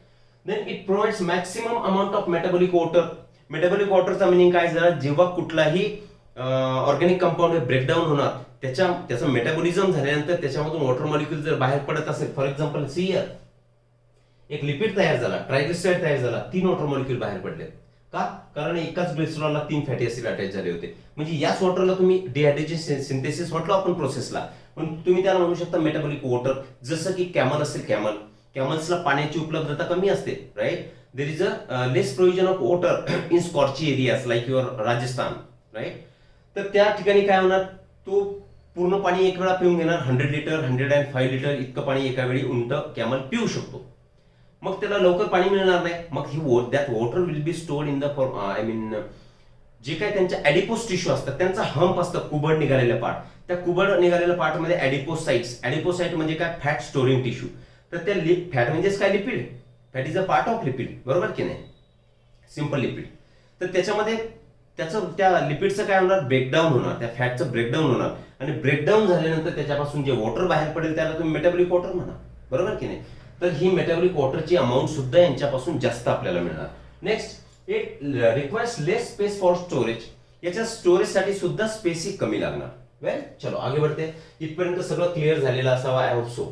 Then it provides maximum amount of metabolic water. Metabolic वॉटरचा मिनिंग काय झाला, जेव्हा कुठलाही ऑर्गॅनिक कंपाऊंड ब्रेकडाऊन होणार, त्याचं मेटाबॉलिझम झाल्यानंतर त्याच्यामधून वॉटर मॉलिक्यूल जर बाहेर पडत असेल, फॉर एक्झाम्पल सी हियर, एक लिपिड तयार झाला, ट्रायग्लिसराइड तयार झाला, 3 वॉटर मॉलिक्यूल बाहेर पडले. का? कारण एकाच ग्लिसरॉलला 3 फॅटी ऍसिड अटॅच झाले होते. म्हणजे याच वॉटरला तुम्ही डिहायड्रेशन सिंथेसिस म्हटलं आपण प्रोसेसला, पण तुम्ही त्याला म्हणू शकता मेटाबॉलिक वॉटर. जसं की कॅमल असेल, कॅमल्सला पाण्याची उपलब्धता कमी असते, right? There is a less provision of water in scorchy areas like your Rajasthan, right? तर त्या ठिकाणी काय होणार, तो पूर्ण पाणी एक वेळा पिऊन घेणार, 100 लिटर 105 लिटर इतकं पाणी एका वेळी उंट कॅमल पिऊ शकतो. मग त्याला लवकर पाणी मिळणार नाही. मग ही that water will be stored in the I mean जे काय त्यांच्या ॲडिपोस टिश्यू असतात, त्यांचा हंप असतं, कुबड निघालेल्या पार्ट. त्या कुबड निघालेल्या पार्टमध्ये ॲडिपोसाइट म्हणजे काय, फॅट स्टोरिंग टिश्यू. तर त्या फॅट म्हणजेच काय, lipid. Fat is a part of lipid, बरोबर की नाही? Simple lipid. तर त्याच्यामध्ये त्या लिपिडचं काय होणार, ब्रेकडाऊन होणार, त्या फॅटचं ब्रेकडाऊन होणार. आणि ब्रेकडाऊन झाल्यानंतर त्याच्यापासून जे वॉटर बाहेर पडेल त्याला तुम्ही मेटाबॉलिक वॉटर म्हणा, बरोबर की नाही? तर ही मेटाबॉलिक वॉटरची अमाऊंट सुद्धा यांच्यापासून जास्त आपल्याला मिळणार. Next, it requires less space for storage. याच्या स्टोरेजसाठी सुद्धा स्पेस ही कमी लागणार. वेल, चलो आगे बढ़ते. इथपर्यंत सगळं क्लिअर झालेलं असावा, आय होप सो.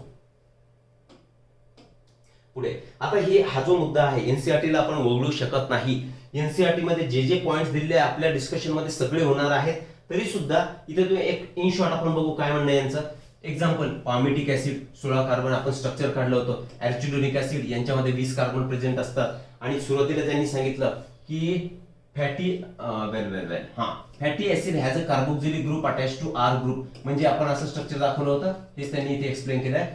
पुढे आता हा जो मुद्दा आहे, एनसीईआरटीला आपण वगळू शकत नाही. एनसीईआरटी मध्ये जे पॉइंट्स दिलेले आपल्या डिस्कशन मध्ये सगळे होणार आहेत. तरी सुद्धा इथे तुम्ही एक इन शॉर्ट आपण बघू काय म्हणणं यांचं. एक्झाम्पल, पामिटिक ऍसिड 16 कार्बन आपण स्ट्रक्चर काढलं होतं. ऍर्चिडोनिक ऍसिड यांच्यामध्ये 20 कार्बन प्रेझेंट असतात. आणि सुरुवातीला त्यांनी सांगितलं की fatty acid has a carboxylic group attach to R group. म्हणजे आपण असं स्ट्रक्चर दाखवलं होतं, हेच त्यांनी इथे एक्सप्लेन केलंय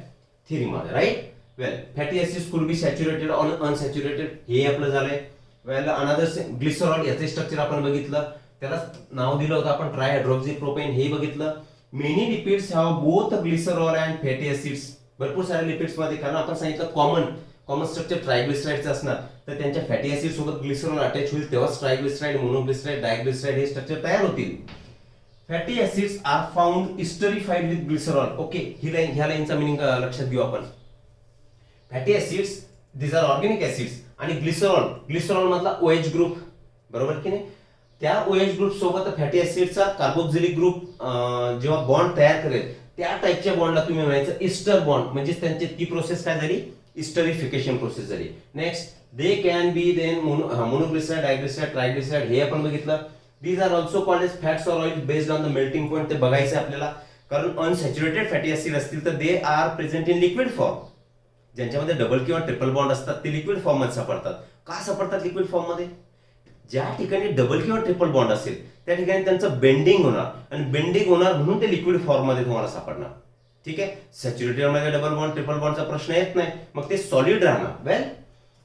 थिअरीमध्ये, right? Well, fatty acids could be saturated on unsaturated, हे आपलं झालंय. वेल, अनदर ग्लिसरॉल, याचे स्ट्रक्चर आपण बघितलं, त्याला नाव दिलं होतं आपण ट्रायहायड्रोक्सीप्रोपेन, हे बघितलं. Many lipids have both glycerol and fatty acids. भरपूर सारे लिपिड्स मध्ये, कारण आपण सांगितलं कॉमन स्ट्रक्चर ट्रायग्लिसराइडचं असणार तर त्यांच्या फॅटी ऍसिड सोबत ग्लिसरॉल अटॅच होईल तेव्हाच ट्रायग्लिसराइड, मोनोग्लिसराइड, डायग्लिसराइड हे स्ट्रक्चर तयार होतील. Fatty acids are found esterified with glycerol. Okay, ही लाईन, ह्या लाईनचा मिनिंग लक्षात घेऊ आपण. Fatty acids these are organic acids आणि ग्लिसरॉल, ग्लिसरॉल मधला OH ग्रुप, बरोबर की नाही, त्या OH ग्रुप सोबत फॅटी ऍसिडचा कार्बोक्सिलिक ग्रुप जेव्हा बॉन्ड तयार करेल त्या टाईपच्या बॉन्डला तुम्ही म्हणायचं इस्टर बॉन्ड, म्हणजे त्यांची ती प्रोसेस काय झाली, इस्टरिफिकेशन प्रोसेस झाली. Next, they can be then monoglyceride, diglyceride, triglyceride हे आपण बघितलं. These are also called as fats or oil based on the melting point. ते बघायचं आपल्याला, कारण अनसॅच्युरेटेड फॅटी ऍसिड असतील तर they are present in liquid form. ज्यांच्यामध्ये डबल किंवा ट्रिपल बॉन्ड असतात ते लिक्विड फॉर्म मध्ये सापडतात. का सापडतात लिक्विड फॉर्म मध्ये? ज्या ठिकाणी डबल किंवा ट्रिपल बॉन्ड असेल त्या ठिकाणी त्यांचं बेंडिंग होणार आणि बेंडिंग होणार म्हणून ते लिक्विड फॉर्म मध्ये तुम्हाला सापडणार. ठीक आहे, सॅच्युरेटेड मध्ये डबल बॉन्ड ट्रिपल बॉन्डचा प्रश्न येत नाही, मग ते सॉलिड राहणार. वेल,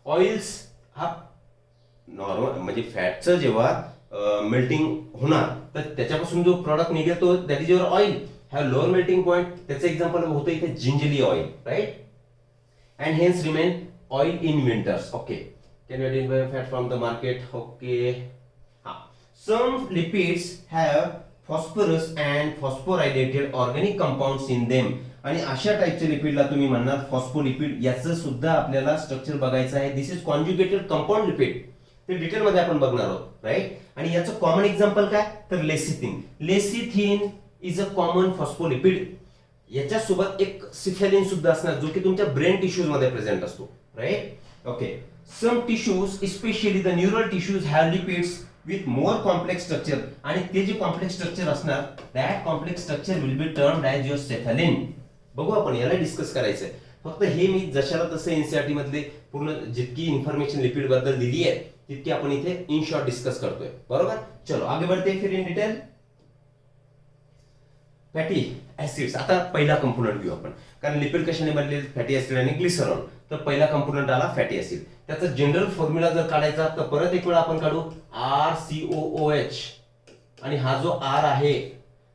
ऑइल्स हा नॉर्मल म्हणजे फॅटचं जेव्हा मेल्टिंग होणार तर त्याच्यापासून जो प्रॉडक्ट निघतो that is your oil, have lower melting point. त्याचं एक्झाम्पल होतं इथे gingelly oil, right, and hence remain oil in winters. Okay, can you identify fat from the market? Okay, some lipids have phosphorus and phosphorylated organic compounds in them. आणि अशा टाइपचे लिपिडला तुम्ही म्हणणार phospholipid. याचं सुद्धा आपल्याला स्ट्रक्चर बघायचं आहे. दिस इज कॉन्जुगेटेड कंपाऊंड लिपिड, ते डिटेल मध्ये आपण बघणार आहोत, राईट. आणि याचं कॉमन एक्झाम्पल काय, तर lecithin. Lecithin is a common phospholipid. याच्यासोबत एक सिफेलिन सुद्धा असणार जो की तुमच्या ब्रेन टिश्यूज मध्ये प्रेझेंट असतो, right. Okay, some tissues specially the neural tissues have lipids with more complex structure. आणि ते जे कॉम्प्लेक्स स्ट्रक्चर असणार that complex structure will be termed as your cephalin. बघू आपण, याला डिस्कस करायचंय. फक्त हे मी जशाला तसं एनसीईआरटी मधले पूर्ण जितकी इन्फॉर्मेशन लिपिड बद्दल दिली आहे तितकी आपण इथे इन शॉर्ट डिस्कस करतोय, बरोबर. चलो आगे बढ़ते फिर इन डिटेल. फॅटी ऍसिड्स, आता पहिला कंपोनंट घेऊ आपण, कारण लिपिड कशाने बनलेले, फॅटी ऍसिड आणि ग्लिसरॉल. तर पहिला कंपोनंट आला फॅटी ऍसिड. त्याचा जनरल फॉर्म्युला जर काढायचा तर परत एक वेळा आपण काढू RCOOH. आणि हा जो R आहे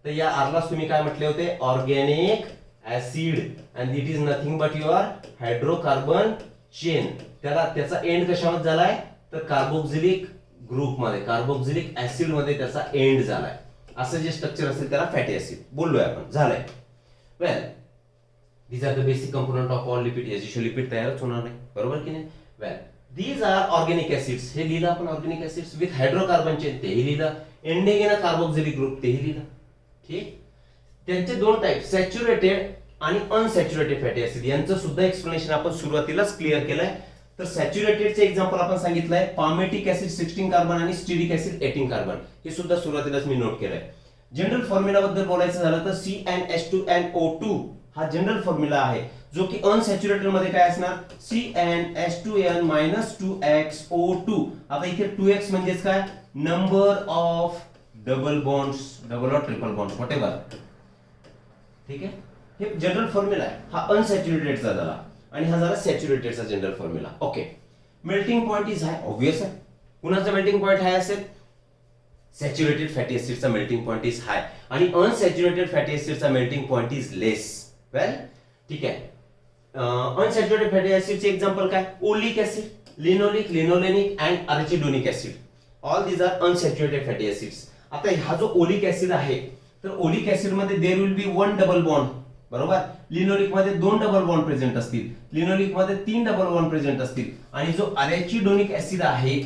तर या R ला तुम्ही काय म्हटले होते, organic acid, and it is nothing but your hydrocarbon chain. त्याचा एंड कशामध्ये झालाय तर कार्बोक्सिलिक ग्रुप मध्ये, कार्बोक्सिलिक ऍसिड मध्ये त्याचा एंड झालाय. असं जे स्ट्रक्चर असेल त्याला फॅटी ऍसिड बोललोय आपण, झालंय. वेल, these are the basic component of all lipid. याच्याशिवाय लिपिड तयारच होणार नाही, बरोबर की नाही. वेल, these are organic acids. हे लिहिलं आपण organic acids with hydrocarbon chain, तेही लिहिलं. Ending in a carboxylic group, तेही लिहिलं. ठीक, त्यांचे दोन टाइप, सॅच्युरेटेड आणि अनसॅच्युरेटेड फॅटी ऍसिड. यांचं सुद्धा एक्सप्लेनेशन आपण सुरुवातीलाच क्लिअर केलंय. तर सॅच्युरेटेडचे एक्झाम्पल आपण सांगितलंय पामेटिक ऍसिड 16 कार्बन आणि स्टिरिक ऍसिड 18 कार्बन. हे सुद्धा सुरुवातीलाच मी नोट केलंय. जनरल फॉर्म्युला बद्दल बोलायचं झालं तर CnH2nO2 हा जनरल फॉर्म्युला आहे, जो की अनसॅच्युरेटेड मध्ये काय असणार, CnH2n - 2xO2. आता इथे 2x म्हणजेच काय, number of double bonds, double और ट्रिपल बॉन्ड्स व्हॉटएव्हर. ठीक आहे, हे जनरल फॉर्म्युला आहे. हा अनसॅच्युरेटेडचा झाला आणि हा झाला सॅच्युरेटेडचा general formula. Okay, melting point is high, obvious आहे. कुणाचा मेल्टिंग पॉइंट हाय असेल, सॅच्युरेटेड फॅटी एसिडचा मेल्टिंग पॉइंट इज हाय आणि अनसॅच्युरेटेड फॅटी एसिडचा melting point is less. Well, ठीक आहे. अनसॅच्युरेटेड फॅटी एसिडचे एक्झाम्पल काय, oleic acid, linoleic, linolenic and arachidonic acid. All these are unsaturated fatty acids. आता हा जो ओलिक ऍसिड आहे तर ओलिक ऍसिड मध्ये there will be 1 double bond, बरोबर. लिनोलिक मध्ये 2 डबल बॉन्ड प्रेझेंट असतील, लिनोलिक मध्ये 3 डबल बॉन्ड प्रेझेंट असतील. आणि जो अर्चिडोनिक ऍसिड आहे,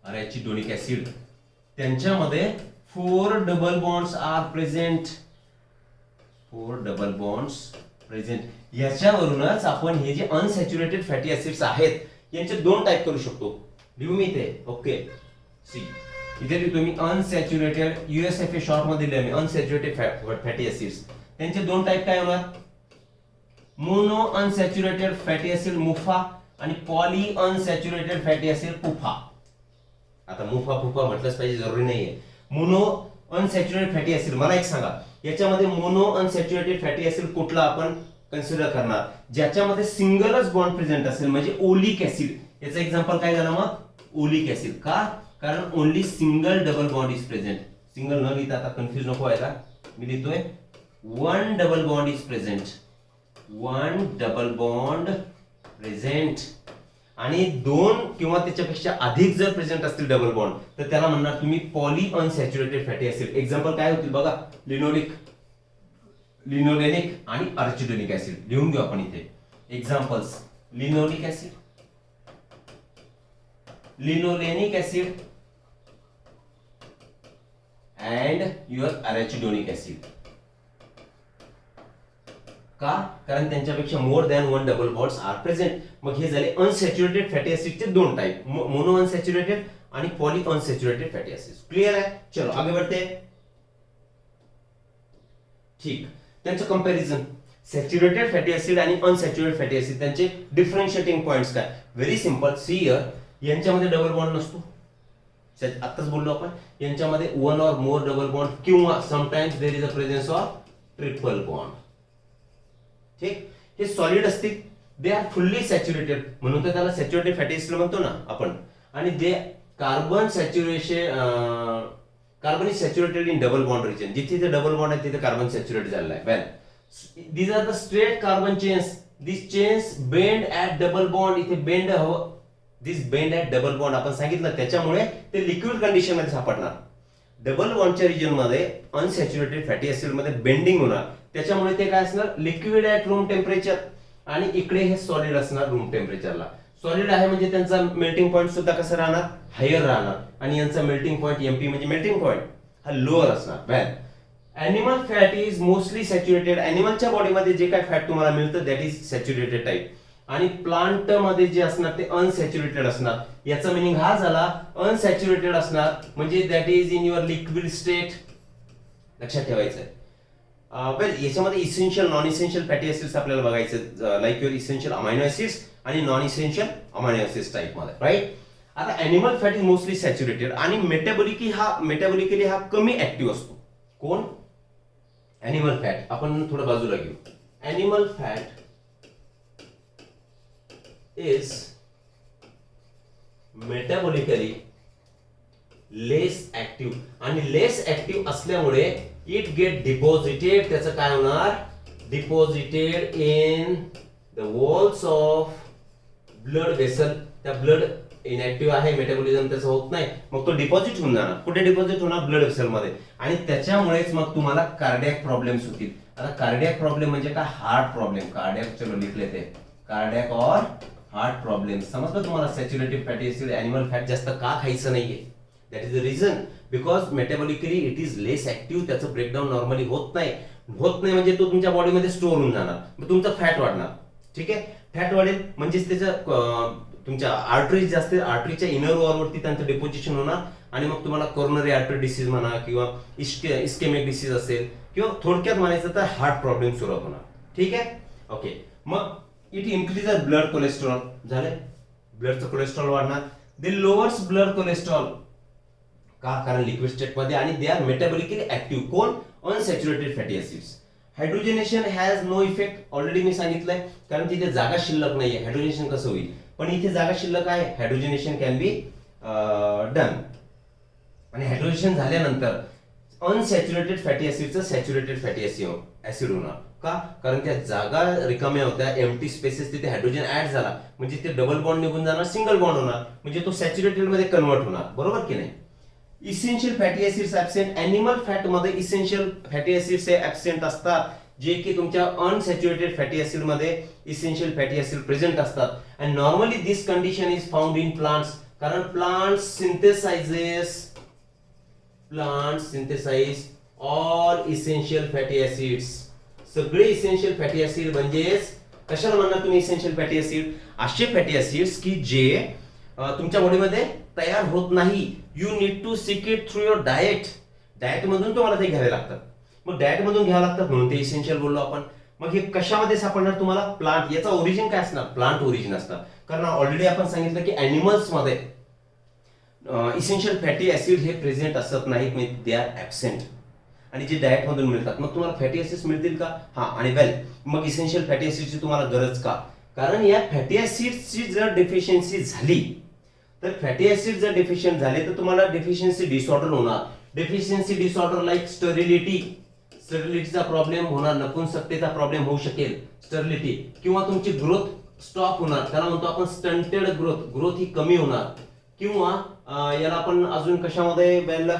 अर्चिडोनिक ऍसिड, त्यांच्यामध्ये 4 double bonds are present, 4 double bonds present. याच्यावरूनच आपण हे जे अनसॅच्युरेटेड फॅटी एसिड्स आहेत यांचे दोन टाइप करू शकतो. लिहू मी इथे, ओके. सी इथे लिहितो मी अनसॅच्युरेटेड, USFA शॉर्ट मध्ये लिहिले मी अनसॅच्युरेटेड फॅटी एसिड्स. त्यांचे दोन टाइप काय होणार, मोनो अनसॅच्युरेटेड फॅटी एसिड मुफा आणि पॉली अनसॅच्युरेटेड फॅटी एसिड पुफा. आता मुफा फुफा म्हटलंच पाहिजे, जरुरी नाहीये. मोनो अनसॅच्युरेटेड फॅटी एसिड, मला एक सांगा याच्यामध्ये मोनो अनसॅच्युरेटेड फॅटी एसिड कुठला आपण कन्सिडर करणार, ज्याच्यामध्ये सिंगलच बॉन्ड प्रेझेंट असेल, म्हणजे ओलिक ऍसिड. याचं एक्झाम्पल काय झालं मग, ओलिक ऍसिड. का, कारण only single double bond is present. Single न लिहिता, आता कन्फ्युज नको व्हायला, मी लिहितोय 1 double bond is present, 1 double bond present आणि 2 किंवा त्याच्यापेक्षा अधिक जर प्रेझेंट असतील डबल बॉन्ड तर त्याला म्हणणार तुम्ही poly unsaturated fatty acid. Example काय होतील बघा, लिनोलेनिक आणि अर्चिडोनिक ऍसिड. लिहून घेऊ आपण इथे examples. Linoleic acid, linolenic acid and your arachidonic acid. का? कारण त्यांच्यापेक्षा more than 1 double bonds are present. मग हे झाले अनसॅच्युरेटेड फॅटी ऍसिडचे 2 टाइप, मोनो अनसॅच्युरेटेड आणि poly unsaturated fatty acid. Clear है? चलो आगे बढ़ते हैं. ठीक, त्यांचं कंपॅरिझन सॅच्युरेटेड फॅटी ऍसिड आणि अनसॅच्युरेटेड फॅटी ऍसिड त्यांचे डिफरन्शिएटिंग पॉइंट्स काय? Very simple. सी हियर, यांच्यामध्ये डबल बॉन्ड नसतो. आताच बोललो आपण, यांच्यामध्ये 1 और मोर डबल बॉन्ड किंवा sometimes there is a presence of triple bond. ठीक, हे सॉलिड असतील, दे आर फुल्ली सॅच्युरेटेड, म्हणून तर त्याला सॅच्युरेटेड फॅटी ऍसिड म्हणतो ना आपण. आणि they carbon saturation, carbon is saturated in double bond region. जिथे ते डबल बॉन्ड आहे तिथे कार्बन सॅच्युरेट झालेला आहे. वेल, these are the straight carbon chains. These chains bend at double bond. इथे बेंड हवं, दिस बेंड ॲट डबल बॉन्ड आपण सांगितलं, त्याच्यामुळे ते लिक्विड कंडिशन मध्ये सापडणार. डबल बॉन्डच्या रिजन मध्ये अनसॅच्युरेटेड फॅटी ऍसिड मध्ये बेंडिंग होणार, त्याच्यामुळे ते काय असणार, लिक्विड ॲट रूम टेम्परेचर. आणि इकडे हे सॉलिड असणार रूम टेम्परेचरला. सॉलिड आहे म्हणजे त्यांचा मेल्टिंग पॉईंट सुद्धा कसं राहणार, हायर राहणार. आणि यांचा मेल्टिंग पॉईंट एमपी म्हणजे मेल्टिंग पॉईंट हा लोअर असणार. वेल, animal fat is mostly saturated. एनिमलच्या बॉडीमध्ये जे काय फॅट तुम्हाला मिळतं दॅट इज सॅच्युरेटेड टाईप. आणि प्लांट मध्ये जे असणार ते अनसॅच्युरेटेड असणार. याचा मिनिंग हा झाला, अनसॅच्युरेटेड असणार म्हणजे that is in your liquid state. लक्षात ठेवायचं आहे. वेल, याच्यामध्ये essential non essential fatty acids आपल्याला बघायचं, like your essential amino acids आणि non essential amino acids type मध्ये. राईट, आता animal fat is mostly saturated आणि मेटाबॉलिकली हा कमी ऍक्टिव्ह असतो. कोण? Animal fat. आपण थोडं बाजूला घेऊ. Animal fat is metabolically less active आणि लेस ऍक्टिव्ह असल्यामुळे इट गेट डिपॉझिटेड. त्याचं काय होणार, deposited in the walls of blood vessel. त्या ब्लड इनएक्टिव्ह आहे, मेटाबॉलिझम त्याचं होत नाही, मग तो डिपॉझिट होऊन जाणार. कुठे डिपॉझिट होणार, ब्लड वेसल मध्ये. आणि त्याच्यामुळेच मग तुम्हाला कार्डियक प्रॉब्लेम्स होतील. आता कार्डियक प्रॉब्लेम म्हणजे काय, हार्ट प्रॉब्लेम. कार्डियक चलो लिखले ते, कार्डियक और हार्ट प्रॉब्लेम. समजलं तुम्हाला? Saturated fatty acid, animal fat जास्त का खायचं नाहीये, that is the reason, because metabolically it is less active. त्याचं ब्रेकडाऊन नॉर्मली होत नाही म्हणजे तो तुमच्या बॉडीमध्ये स्टोअर होऊन जाणार, मग तुमचा फॅट वाढणार. ठीक आहे, फॅट वाढेल म्हणजेच त्याचं तुमच्या आर्टरीज जास्त, आर्टरीच्या इनर वॉलवरती त्यांचं डिपोजिशन होणार आणि मग तुम्हाला कोरोनरी आर्टरी डिसीज म्हणा किंवा इस्केमिक डिसीज असेल किंवा थोडक्यात म्हणायचं तर हार्ट प्रॉब्लेम सुरुवात होणार. ठीक आहे, ओके. मग इट इन्क्रीज ब्लड कोलेस्ट्रॉल. झाले, ब्लडचं कोलेस्ट्रॉल वाढणार. They lowers blood cholesterol. का? कारण लिक्विड स्टेट मध्ये आणि दे आर मेटाबॉलिकली ऍक्टिव्ह. कोण? Unsaturated fatty acids. Hydrogenation has no effect. Already मी सांगितलंय, कारण तिथे जागा शिल्लक नाहीये. हायड्रोजनेशन कसं होईल, पण इथे जागा शिल्लक आहे. Hydrogenation can be done. आणि हायड्रोजनेशन झाल्यानंतर अनसॅच्युरेटेड फॅटी ऍसिडचं सॅच्युरेटेड फॅटी ऍसिड होणार. का? कारण त्या जागा रिकाम्या होत्या, एम्प्टी स्पेसेस, तिथे हायड्रोजन ऍड झाला म्हणजे ते डबल बॉन्ड निघून जाणार, सिंगल बॉन्ड होणार म्हणजे तो सॅच्युरेटेड मध्ये कन्वर्ट होणार. बरोबर की नाही? Essential fatty acids absent. Animal fat मध्ये इसेन्शियल फॅटी ऍसिड्स हे ऍब्सेंट असतात, जे की तुमच्या अनसॅच्युरेटेड फॅटी ऍसिड मध्ये इसेन्शियल फॅटी ऍसिड प्रेझेंट असतात. And normally this condition is found in plants, कारण plants synthesize all essential fatty acids. सगळे इसेन्शियल फॅटी ऍसिड म्हणजेच कशाला म्हणणार तुम्ही इसेन्शियल फॅटी ऍसिड, असे फॅटी ऍसिड्स की जे तुमच्या बॉडीमध्ये तयार होत नाही. You need to seek it through your diet. Diet मधून तुम्हाला ते घ्यावे लागतात. मग डाएट मधून घ्यावे लागतात म्हणून ते इसेन्शियल बोललो आपण. मग हे कशामध्ये सापडणार तुम्हाला, प्लांट. याचा ओरिजिन काय असणार, प्लांट ओरिजिन असणार. कारण ऑलरेडी आपण सांगितलं की एनिमल्स मध्ये इसेन्शियल फॅटी ऍसिड हे प्रेझेंट असत नाहीत, म्हणजे दे आर ऍब्सेंट. आणि जे डाएट मधून मिळतात, मग तुम्हाला फॅटी ऍसिड्स मिळतील का? हा. आणि वेल, मग इसेन्शियल फॅटी ऍसिडची तुम्हाला गरज का? कारण या फॅटी ऍसिडची जर डेफिशियन्सी झाली तर फॅटी ऍसिड जर डेफिशियंट झाले तर तुम्हाला डेफिशियन्सी डिसऑर्डर होणार. डेफिशियन्सी डिसऑर्डर लाईक स्टरिलिटीचा प्रॉब्लेम होणार, नपुंसकतेचा प्रॉब्लेम होऊ शकेल, स्टरिलिटी, किंवा तुमची ग्रोथ स्टॉप होणार, त्याला म्हणतो आपण स्टंटेड ग्रोथ, ग्रोथ ही कमी होणार. किंवा याला आपण अजून कशामध्ये वेल,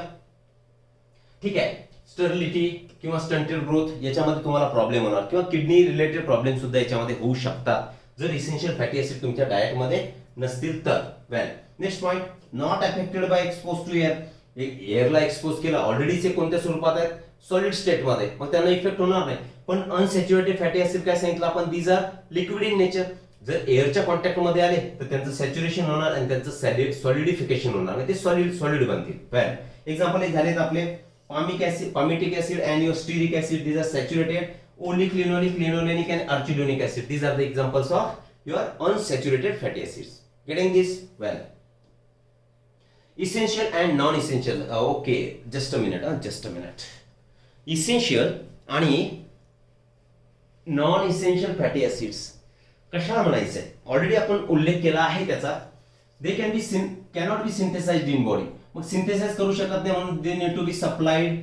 ठीक आहे, स्टरलिटी किंवा स्टंटेड ग्रोथ याच्यामध्ये तुम्हाला प्रॉब्लेम होणार, किंवा किडनी रिलेटेड प्रॉब्लेम सुद्धा याच्यामध्ये होऊ शकतात जर इसेन्शियल फॅटी ऍसिड तुमच्या डाएटमध्ये नसतील तर. Well, next point, not affected by expose to air. एअरला एक्सपोज केला, ऑलरेडी ते कोणत्या स्वरूपात आहेत, सॉलिड स्टेट मध्ये, मग त्यांना इफेक्ट होणार नाही. पण अनसॅच्युरेटेड फॅटी ऍसिड काय सांगितलं आपण, these are liquid in nature. जर एअरच्या कॉन्टॅक्ट मध्ये आले तर त्यांचं सॅच्युरेशन होणार आणि त्यांचं सॉलिडिफिकेशन होणार आणि ते सॉलिड बनतील. वेल, एक्झाम्पल एक झालेत आपले palmitic acid and your stearic acid, these are saturated. Oleic, linoleic, linolenic and arachidonic acid, these are the examples of your unsaturated fatty acids. Getting this? Well, essential and non-essential. Okay, just a minute. Essential आणि non essential fatty acids कशाला म्हणायचंय, already आपण उल्लेख केला आहे त्याचा. They cannot be synthesized in body. मग synthesize करू शकत नाही म्हणून they need to be supplied,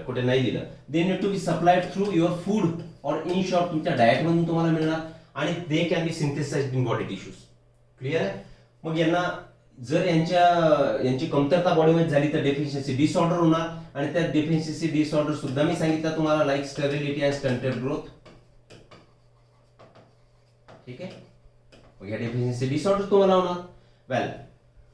कुठे नाही दिलं, they need to be supplied through your food or in short तुमच्या डाएट मधून तुम्हाला मिळणार, आणि they can be synthesized in body tissues. Clear आहे. मग यांना जर यांची कमतरता बॉडीमध्ये झाली तर डेफिशियन्सी डिसऑर्डर होणार, आणि त्या डेफिशियन्सी डिसऑर्डर सुद्धा मी सांगितलं तुम्हाला, like sterility and stunted growth. ठीक आहे, मग या डेफिशियन्सी डिसऑर्डर तुम्हाला होणार. वेल,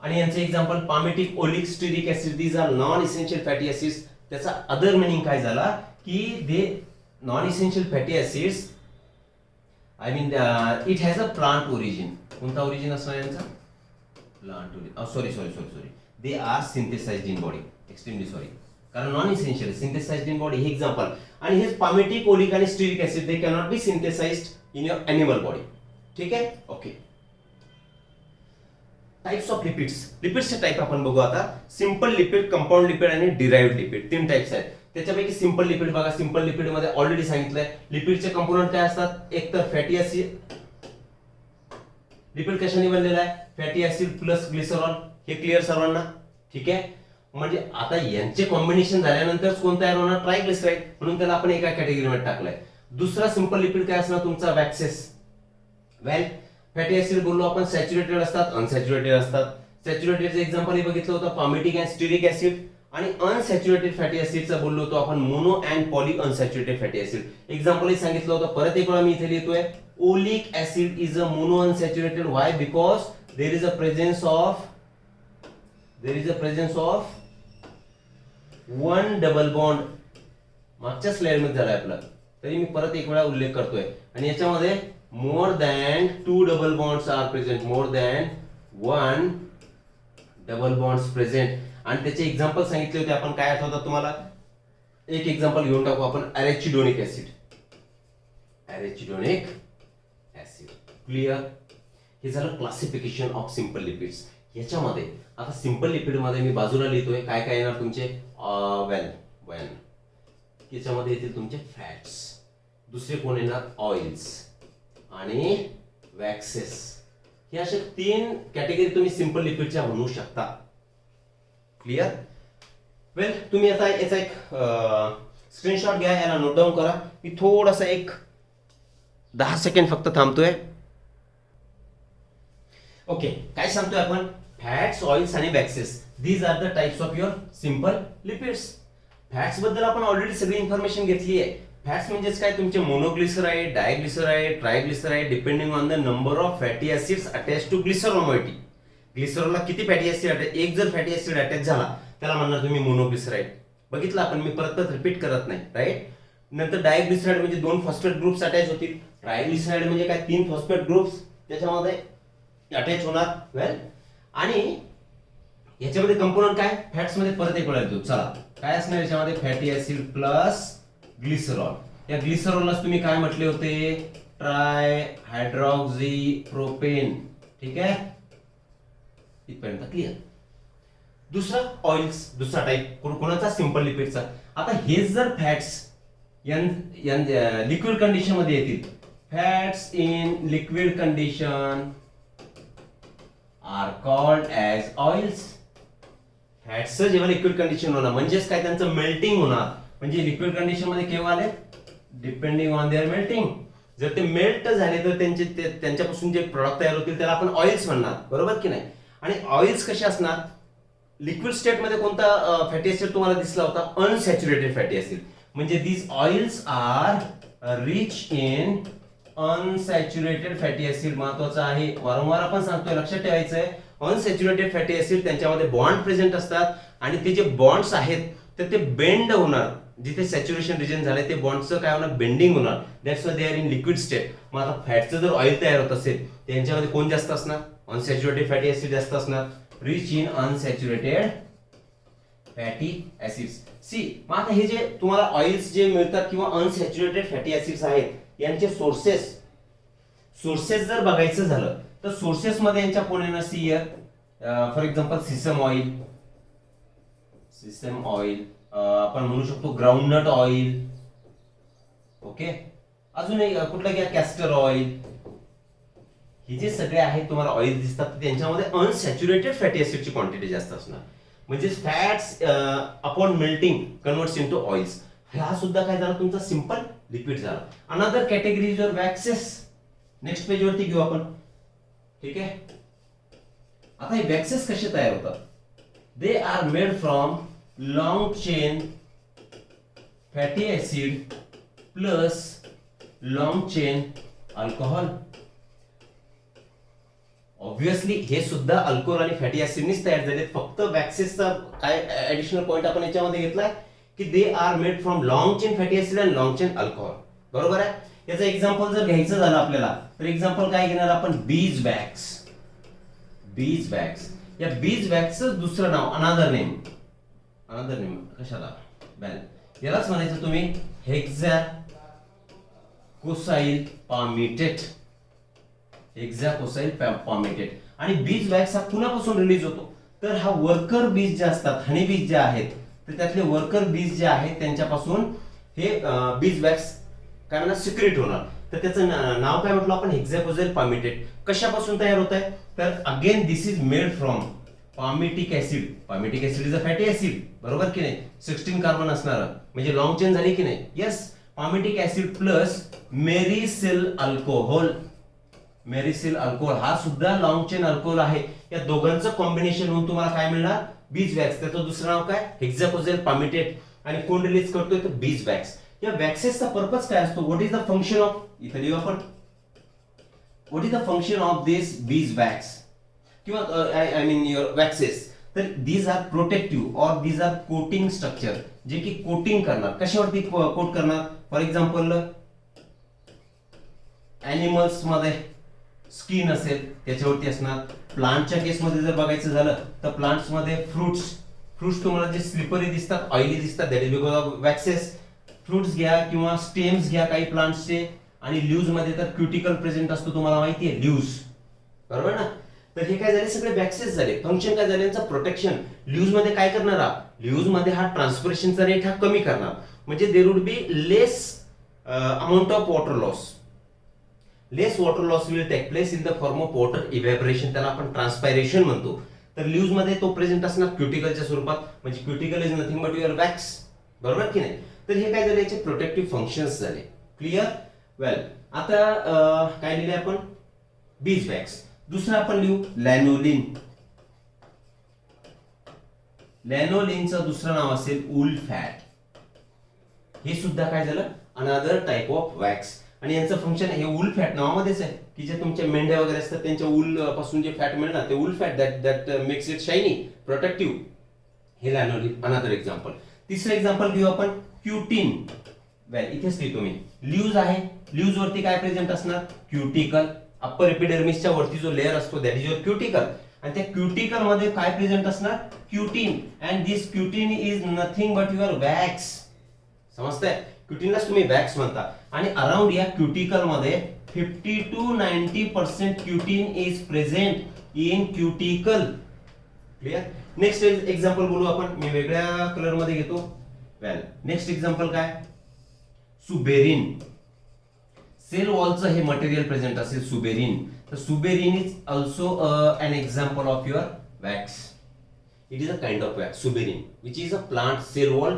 आणि यांचे example palmitic, oleic, stearic acid, these are non essential fatty acids. त्याचा अदर मिनिंग काय झाला की they non essential fatty acids, I mean it has a plant origin. कोणता ओरिजिन असणार यांचा, plant origin. Sorry, they are synthesized in body. Extremely sorry, कारण non essential synthesized in body हे example. आणि हे पामेटिक, ओलिक आणि stearic acid they cannot be synthesized in your animal body. ठीक आहे, ओके. टाइप्स ऑफ लिपिड्स, लिपिड्सचे type आपण बघू आता. सिंपल लिपिड, कंपाऊंड लिपिड आणि डिराइव्ड लिपिड, तीन टाइप्स आहेत. त्याच्यापैकी सिंपल लिपिड बघा, सिंपल लिपिड मध्ये ऑलरेडी सांगितलंय लिपिडचे कंपोनंट काय असतात, एक तर फॅटी ऍसिड. लिपिड कशाने बनलेला आहे, फॅटी ऍसिड प्लस ग्लिसरॉल, हे क्लिअर सर्वांना. ठीक आहे, म्हणजे आता यांचे कॉम्बिनेशन झाल्यानंतर कोण तयार होणार, ट्रायग्लिसराइड, म्हणून त्याला आपण एका कॅटेगरीमध्ये टाकलंय. दुसरा सिंपल लिपिड काय असणार तुमचा, वॅक्सेस. वेल, फॅटी ऍसिड बोललो आपण सॅच्युरेटेड असतात, अनसॅच्युरेटेड असतात. सॅच्युरेटेडचं एक्झाम्पल हे बघितलं होतं पामेटिक अँड स्टेरिक ऍसिड, आणि अनसॅच्युरेटेड फॅटी ऍसिडचं बोललो होतो आपण mono and poly unsaturated fatty acid. Example हे सांगितलं होतं, परत एक वेळा मी इथे लिहितोय. Oleic acid is a mono unsaturated. Why, because there is a presence of one double bond. मागच्या स्लाइड मध्ये झालाय आपला, तरी मी परत एक वेळा उल्लेख करतोय. आणि याच्यामध्ये more than two double bonds are present, more than one double bonds present. आणि त्याचे एक्झाम्पल सांगितले होते आपण, काय आठवतात तुम्हाला, एक एक्झाम्पल घेऊन टाकू आपण, अरेचिडोनिक ऍसिड. क्लिअर. हे झालं क्लासिफिकेशन ऑफ सिंपल लिपिड्स. याच्यामध्ये आता सिंपल लिपिड मध्ये मी बाजूला लिहितोय काय काय येणार तुमचे, याच्यामध्ये येतील तुमचे फॅट्स, दुसरे कोण येणार ऑइल्स आणि वॅक्सेस. हे अशा तीन कॅटेगरी तुम्ही सिंपल लिपिडच्या म्हणू शकता. क्लिअर. वेल, तुम्ही आता याचा एक स्क्रीनशॉट घ्या, याला नोट डाऊन करा. मी थोडासा एक 10 सेकंड फक्त थांबतोय. ओके, काय सांगतोय आपण, फॅट्स, ऑइल्स आणि waxes, these are the types of your simple lipids. Fats बद्दल आपण ऑलरेडी सगळी इन्फॉर्मेशन घेतली आहे. फॅट्स म्हणजेच काय, तुमचे monoglyceride, diglyceride, triglyceride, depending on the number of fatty acids attach to glycerol moiety. ग्लिसरॉलला किती फॅटी ऍसिड, एक जर फॅटी ऍसिड अटॅच झाला त्याला म्हणणार तुम्ही मोनोग्लिसराइड. बघितलं आपण, मी परत रिपीट करत नाही, राईट. नंतर डायग्लिसराइड म्हणजे 2 फॉस्फेट ग्रुप्स अटॅच होतील. ट्रायग्लिसराइड म्हणजे काय, 3 फॉस्फेट ग्रुप्स त्याच्यामध्ये अटॅच होणार. वेल, आणि याच्यामध्ये कंपोनंट काय, फॅट्स मध्ये परत एक वेळा येतो. चला, काय असणार याच्यामध्ये, फॅटी ऍसिड प्लस ग्लिसरॉल. या ग्लिसरॉलला तुम्ही काय म्हटले होते, ट्राय हायड्रॉक्सी प्रोपेन. ठीक आहे, इथपर्यंत क्लिअर. दुसरा ऑइल्स, दुसरा टाइप कोणाचा, सिंपल लिपिडचा. आता हेच जर फॅट्स लिक्विड कंडिशन मध्ये येतील, fats in liquid condition are called as oils. Fats जेव्हा लिक्विड कंडिशन होणार म्हणजेच काय, त्यांचं मेल्टिंग होणार. म्हणजे लिक्विड कंडिशन मध्ये केव्हा आले, डिपेंडिंग ऑन देअर मेल्टिंग. जर ते मेल्ट झाले तर त्यांच्यापासून जे प्रोडक्ट तयार होतील त्याला आपण ऑइल्स म्हणणार, बरोबर की नाही. आणि ऑइल्स कसे असणार, लिक्विड स्टेटमध्ये कोणता फॅटी ऍसिड तुम्हाला दिसला होता, अनसॅच्युरेटेड फॅटी ऍसिड. म्हणजे these oils are rich in unsaturated fatty acid. महत्वाचं आहे, वारंवार आपण सांगतोय, लक्षात ठेवायचं आहे. अनसॅच्युरेटेड फॅटी ऍसिड त्यांच्यामध्ये बॉन्ड प्रेझेंट असतात आणि ते जे बॉन्ड्स आहेत तर ते बेंड होणार. जिथे सॅच्युरेशन रिजन झाले ते बॉन्डचं काय होणार, बेंडिंग होणार. That's why they are in liquid state. मग आता फॅटचं जर ऑइल तयार होत असेल त्यांच्यामध्ये कोण जास्त असणार, अनसॅच्युरेटेड फॅटी ऍसिड जास्त असणार, rich in unsaturated fatty acids. See, मग आता हे जे तुम्हाला ऑइल्स जे मिळतात किंवा अनसॅच्युरेटेड फॅटी ऍसिड्स आहेत यांचे सोर्सेस जर बघायचं झालं तर सोर्सेस मध्ये यांच्या कोण येणार, see for example sesame oil, आपण म्हणू शकतो ग्राउंडनट ऑइल. ओके, अजून कुठला घ्या, कॅस्टर ऑइल. हे जे सगळे आहेत तुम्हाला ऑइल दिसतात त्यांच्यामध्ये अनसॅच्युरेटेड फॅटी ऍसिडची क्वांटिटी जास्त असणार. म्हणजे fats upon melting converts into oils. हा सुद्धा काय झाला तुमचा सिंपल लिक्विड झाला. Another category is your waxes. Next page वरती घेऊ आपण. ठीक आहे, आता हे वॅक्सेस कसे तयार होतात, दे are made from long chain fatty acid plus long chain alcohol. Obviously हे सुद्धा अल्कोहोल आणि फॅटी ऍसिडनीच तयार झाले. फक्त वॅक्सेसचा काय ऍडिशनल पॉइंट आपण याच्यामध्ये घेतलाय की दे are made from long chain fatty acid and long chain alcohol. बरोबर आहे. याचं एक्झाम्पल जर घ्यायचं झालं आपल्याला तर एक्झाम्पल काय घेणार आपण, बीज वॅक्स. या बीज वॅक्सचं दुसरं नाव, अनादर नेम कशाला, यालाच म्हणायचं तुम्ही हेक्साकोसाइल पामिटेट. आणि बीज वॅक्स हा कुणापासून रिलीज होतो, तर हा वर्कर बीज जे असतात, हनी बीज जे आहेत, तर त्यातले वर्कर बीज जे आहेत त्यांच्यापासून हे बीज वॅक्स काय म्हणा सिक्रेट होणार. तर त्याचं नाव काय म्हटलं आपण, हेक्साकोसाइल पामिटेट. कशापासून तयार होत आहे, तर again this is made from palmitic acid. Palmitic acid is a fatty acid, बरोबर की नाही. 16 कार्बन असणार, म्हणजे लॉंग चेन झाली की नाही. Yes, palmitic acid plus myricyl alcohol. हा सुद्धा लॉंग चेन अल्कोहोल आहे. या दोघांचं कॉम्बिनेशन होऊन तुम्हाला काय मिळणार, बीज वॅक्स. त्याचं दुसरं नाव काय, हेक्साकोसाइल पामिटेट. आणि कोण रिलीज करतोय तर बीज वॅक्स. या वॅक्सेसचा पर्पज काय असतो, what is the function of, इथे लिहू आपण, what is the function of this bees wax किंवा आय मीन युअर वॅक्सेस. तर these are protective or these are coating structure, जे की कोटिंग करणार. कशावरती कोट करणार, फॉर एक्झाम्पल एनिमल्स मध्ये स्किन असेल त्याच्यावरती असणार. प्लांटच्या केसमध्ये जर बघायचं झालं तर प्लांट्स मध्ये फ्रुट्स तुम्हाला जे स्लिपरी दिसतात, ऑइली दिसतात, that is because of waxes. Fruits घ्या किंवा स्टेम्स घ्या काही प्लांट्सचे. आणि लीव्स मध्ये तर क्युटिकल प्रेझेंट असतो, तुम्हाला माहिती आहे लीव्स, बरोबर ना. तर हे काय झाले, सगळे वॅक्सेस झाले. फंक्शन काय झाले यांचं, प्रोटेक्शन. लीव्स मध्ये काय करणार, लीव्स मध्ये हा ट्रान्सपिरेशनचा रेट हा कमी करणार. म्हणजे there would be less amount of water loss. Less water loss will take place in the form of water evaporation, त्याला आपण ट्रान्सपायरेशन म्हणतो. तर लीव्स मध्ये तो प्रेझेंट असणार क्युटिकलच्या स्वरूपात. म्हणजे cuticle is nothing but your wax, बरोबर की नाही. तर हे काय झाले, याचे प्रोटेक्टिव्ह फंक्शन्स झाले. क्लिअर. वेल, आता काय लिहिले आपण, बीज वॅक्स. दुसरं आपण लिहू लॅनोलिन. लॅनोलिनचं दुसरं नाव असेल वूल फॅट. हे सुद्धा काय झालं, अनदर टाइप ऑफ वॅक्स. आणि यांचं फंक्शन हे वूल फॅट नावामध्येच आहे की जे तुमच्या मेंढ्या वगैरे असतात त्यांच्या वूल पासून जे फॅट मिळणार ते wool fat that makes it shiny, protective. हे लॅनोलिन, अनदर एक्झाम्पल. तिसरं एक्झाम्पल घेऊ आपण क्युटिन. वेल, इथेच लिहितो मी. लीव्ज आहे, लीव्ज वरती काय प्रेझेंट असणार, क्युटिकल. अप्पर एपिडर्मिसच्या वरती जो लेअर असतो दॅट इज युअर क्युटिकल. आणि त्या क्युटिकल मध्ये काय प्रेझेंट असणार, cutin. And this cutin is nothing but your wax. समजतंय, क्युटिनलाच तुम्ही वॅक्स म्हणता. आणि अराउंड या क्युटिकल मध्ये 50 to 90% cutin is present in cuticle. Clear. Next example बोलू आपण, मी वेगळ्या कलर मध्ये घेतो. वेल, नेक्स्ट एक्झाम्पल काय, सुबेरिन. सेल वॉलचं हे मटेरियल प्रेझेंट असेल सुबेरिन. तर suberin is also an example of your wax. It is a kind of wax, suberin, which is a plant cell wall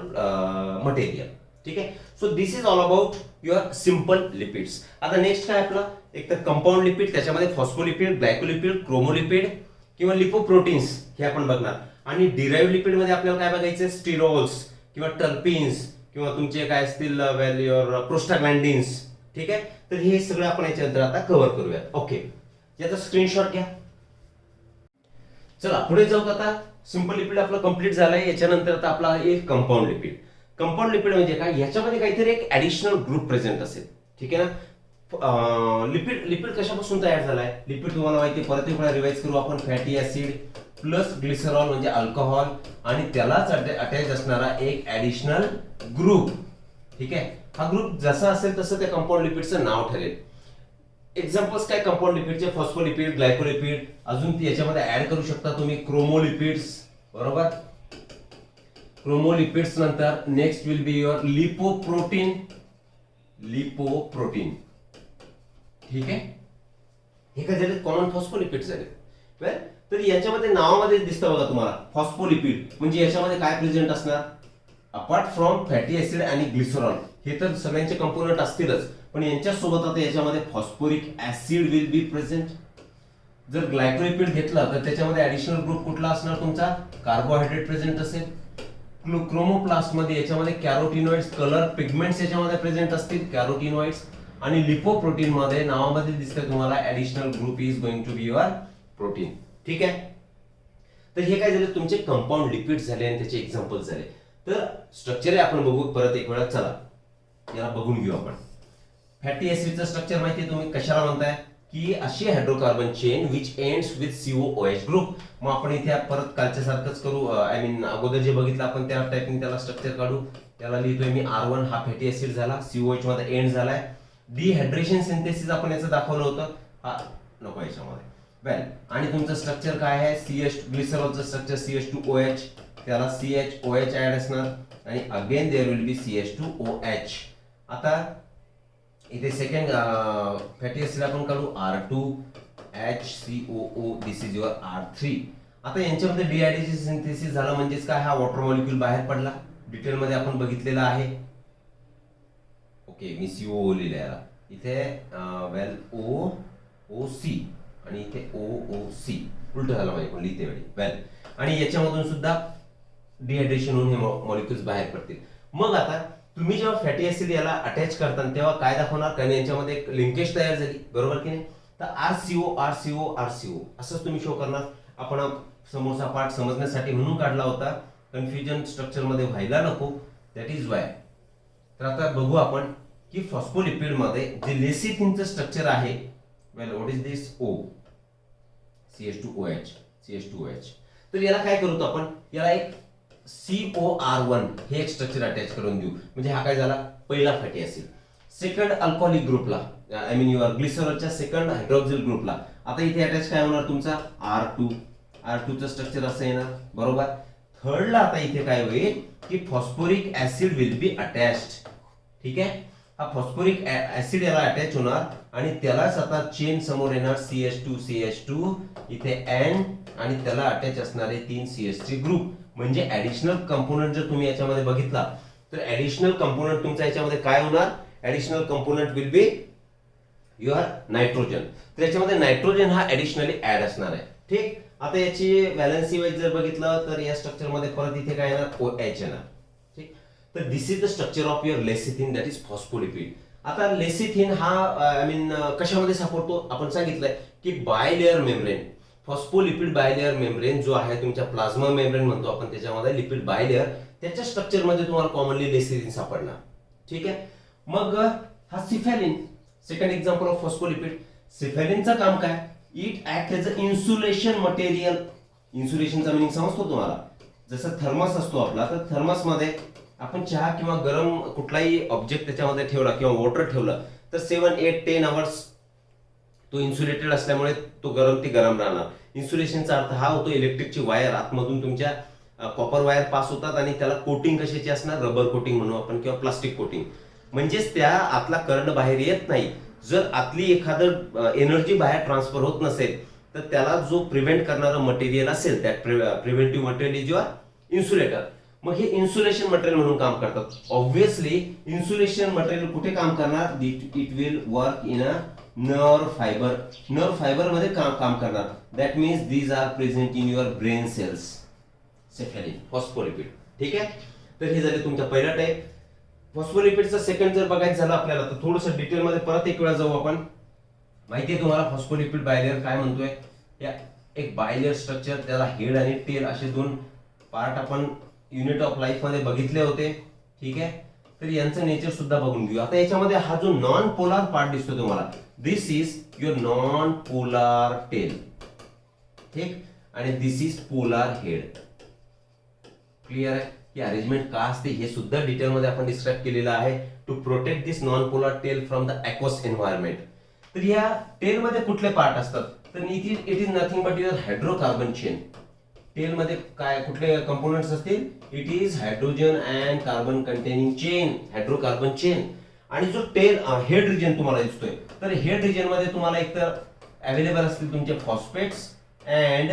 material. ठीक आहे. So this is all about your simple lipids. आता next काय आपलं, एक तर compound lipid, त्याच्यामध्ये phospholipid, ग्लायकोलिपिड, क्रोमोलिपिड किंवा lipoproteins हे आपण बघणार. आणि डिराइव्ह लिपिड मध्ये आपल्याला काय बघायचं, स्टिरोल्स किंवा टर्पिन्स किंवा तुमचे काय असतील वेल युअर प्रोस्टाग्लॅन्डिन्स. ठीक आहे. तर हे सगळं आपण याच्यानंतर आता कव्हर करूया. ओके, याचा स्क्रीनशॉट घ्या. चला पुढे जाऊ. आता सिंपल लिपिड आपलं कंप्लीट झालंय. याच्यानंतर आता आपला एक कंपाऊंड लिपिड. कंपाऊंड लिपिड म्हणजे काय, याच्यामध्ये काहीतरी एक ऍडिशनल ग्रुप प्रेझेंट असेल. ठीक आहे ना. लिपिड कशापासून तयार झालाय, लिपिड तुम्हाला माहिती, परत एकदा रिवाइज करू आपण. फॅटी ऍसिड प्लस ग्लिसरॉल म्हणजे अल्कोहॉल आणि त्यालाच अटॅच असणारा एक ऍडिशनल ग्रुप. ठीक आहे. हा ग्रुप जसा असेल तसं त्या कंपाऊंड लिपिडचं नाव ठरेल. एक्झाम्पल्स काय कंपाऊंड लिपिडचे, फॉस्फोलिपिड, ग्लायकोलिपिड, अजून याच्यामध्ये ऍड करू शकता तुम्ही क्रोमोलिपिड्स. बरोबर. क्रोमोलिपिड्स नंतर next will be your lipoprotein. ठीक आहे. हे काय झाले, कॉमन फॉस्फोलिपिड झाले. तर याच्यामध्ये नावामध्ये दिसतं बघा तुम्हाला फॉस्फोलिपिड म्हणजे याच्यामध्ये काय प्रेझेंट असणार, अपार्ट फ्रॉम फॅटी ऍसिड आणि ग्लिसरॉल, हे तर सगळ्यांचे कंपोनंट असतीलच, पण यांच्यासोबत आता याच्यामध्ये phosphoric acid will be present. जर ग्लायकोलिपिड घेतला तर त्याच्यामध्ये ऍडिशनल ग्रुप कुठला असणार तुमचा, कार्बोहायड्रेट प्रेझेंट असेल. क्रोमोप्लास्ट मध्ये याच्यामध्ये कॅरोटिनॉइड्स, कलर पिगमेंट्स याच्यामध्ये प्रेझेंट असतील, कॅरोटिनॉइड्स. आणि लिपोप्रोटीन मध्ये नावामध्ये दिसतंय तुम्हाला additional group is going to be your protein. ठीक आहे. तर हे काय झाले, तुमचे कंपाऊंड लिपिड झाले आणि त्याचे एक्झाम्पल झाले. तर स्ट्रक्चर आपण बघू परत एक वेळा. चला याला बघून घेऊ आपण. फॅटी ऍसिडचं स्ट्रक्चर माहिती आहे तुम्ही कशाला म्हणताय, की अशी hydrocarbon chain which ends with COOH group. मग आपण इथे परत कालच्या सारखंच करू. आय मीन अगोदर जे बघितलं आपण त्या टाइपिंग त्याला स्ट्रक्चर काढू. त्याला लिहितोय मी R1, हा फॅटी ऍसिड झाला, COH मध्ये एंड झालाय. डिहायड्रेशन सिंथेसिस आपण याचं दाखवलं होतं, हा नको याच्यामध्ये. वेल, आणि तुमचं स्ट्रक्चर काय आहे, ग्लिसरॉलचं स्ट्रक्चर CH2OH, त्याला CHOH ऍड असणार आणि again there will B CH2OH. आता इथे सेकंड फॅटी ऍसिड आपण काढू R2HCOO, this is your R3. आता यांच्यामध्ये डिहायड्रेशन सिंथेसिस झालं म्हणजेच काय, हा वॉटर मॉलिक्यूल बाहेर पडला. डिटेल मध्ये आपण बघितलेला आहे. ओके, मी COO लिहिलं याला इथे. वेल OOC आणि इथे OOC उलट झालं माझे पण लिहिते वेळी. वेल, आणि याच्यामधून सुद्धा डिहायड्रेशन होऊन हे मॉलिक्युल्स बाहेर पडतील. मग आता तुम्ही जेव्हा फॅटी ऍसिड याला अटॅच करता तेव्हा काय दाखवणार, कारण यांच्यामध्ये एक लिंकेज तयार झाली, बरोबर की नाही. तर RCO असंच तुम्ही शो करणार. आपण समोरचा पार्ट समजण्यासाठी म्हणून काढला होता, कन्फ्युजन स्ट्रक्चर मध्ये व्हायला नको, दॅट इज वाय. तर आता बघू आपण की फॉस्फोलिपिड मध्ये जे लेसिथिनचं स्ट्रक्चर आहे, well what is this, O CH2OH. तर याला काय करू आपण, याला एक COR1 हे एक स्ट्रक्चर अटॅच करून देऊ. म्हणजे हा काय झाला, पहिला फॅटी ऍसिड. सेकंड अल्कोहॉलिक ग्रुपला, आय मीन युअर ग्लिसरॉलच्या सेकंड हायड्रॉक्सिल ग्रुपला आता इथे अटॅच काय होणार तुमचा R2चं स्ट्रक्चर असं येणार, बरोबर. थर्डला आता इथे काय होईल की phosphoric acid will be attached. ठीक आहे. हा फॉस्फोरिक ऍसिड याला अटॅच होणार आणि त्यालाच आता चेन समोर येणार CH2 इथे N आणि त्याला अटॅच असणारे 3 CH3 ग्रुप. म्हणजे ऍडिशनल कंपोनंट जर तुम्ही याच्यामध्ये बघितला तर ऍडिशनल कंपोनंट तुमच्या याच्यामध्ये काय होणार, additional component will be your nitrogen. तर याच्यामध्ये नायट्रोजन हा ऍडिशनली ऍड असणार आहे. ठीक. आता याची व्हॅलेन्सी वाईज जर बघितलं तर या स्ट्रक्चर मध्ये परत इथे काय येणार, OH येणार. ठीक. तर this is the structure of your lecithin, that is phospholipid. आता लेसिथिन हा आय मीन कशामध्ये सापडतो, आपण सांगितलंय की bilayer membrane. Phospholipid bilayer membrane जो आहे तुमच्या प्लाझ्मा मेम्ब्रेन म्हणतो आपण, त्याच्यामध्ये लिपिड बायलेअर, त्याच्या स्ट्रक्चर मध्ये तुम्हाला कॉमनली लेसिथिन सापडणार. ठीक आहे. मग हा cephalin, second example of phospholipid. सिफॅलिनचं काम काय, it act as a insulation material. इन्सुलेशनचा मिनिंग समजतो तुम्हाला, जसं थर्मस असतो आपला, तर थर्मस मध्ये आपण चहा किंवा गरम कुठलाही ऑब्जेक्ट त्याच्यामध्ये ठेवला किंवा वॉटर ठेवलं तर 7, 8, 10 आवर्स तो इन्सुलेटेड असल्यामुळे तो गरम राहणार. इन्सुलेशनचा अर्थ हा होतो इलेक्ट्रिकची वायर आतमधून तुमच्या कॉपर वायर पास होतात आणि त्याला कोटिंग कशाची असणार, रबर कोटिंग म्हणू आपण किंवा प्लास्टिक कोटिंग. म्हणजेच त्या आतला करंट बाहेर येत नाही. जर आतली एखादं एनर्जी बाहेर ट्रान्सफर होत नसेल तर त्याला जो प्रिव्हेंट करणारं मटेरियल असेल, त्या preventive material is your insulator. मग हे इन्सुलेशन मटेरियल म्हणून काम करतात. ऑब्व्हियसली इन्सुलेशन मटेरियल कुठे काम करणार? It will work in a nerve fibre. Nerve fibre मध्ये काम करणार. That means these are present in your brain cells. Cephalin, phospholipid. ठीक आहे. तर हे झाले तुमचा पहिला टाईप. फॉस्फोलिपिडचा सेकंड जर बघायचं झालं आपल्याला तर थोडंसं डिटेलमध्ये परत एक वेळा जाऊ आपण. माहिती आहे तुम्हाला फॉस्फोलिपिड बायलेअर काय म्हणतोय? या एक बायलेअर स्ट्रक्चर, त्याला हेड आणि टेल असे दोन पार्ट आपण युनिट ऑफ लाईफ मध्ये बघितले होते. ठीक आहे. तर यांचं नेचर सुद्धा बघून घेऊ. आता याच्यामध्ये हा जो नॉन पोलार पार्ट दिसतो तुम्हाला, this is your non polar tail. ठीक. आणि this is polar head. Clear आहे? ही अरेंजमेंट का असते हे सुद्धा डिटेल मध्ये आपण डिस्क्राइब केलेलं आहे. To protect this non polar tail from the aqueous environment. तर या टेल मध्ये कुठले पार्ट असतात? तर it is nothing but your hydrocarbon chain. Tail मध्ये काय कुठले कंपोनेंट्स असतील? It is hydrogen and carbon containing chain, hydrocarbon chain. आणि जो टेल हेड रिजन तुम्हाला दिसतोय, तर हेड रिजन मध्ये तुम्हाला एकतर अवेलेबल असतील तुमचे phosphates and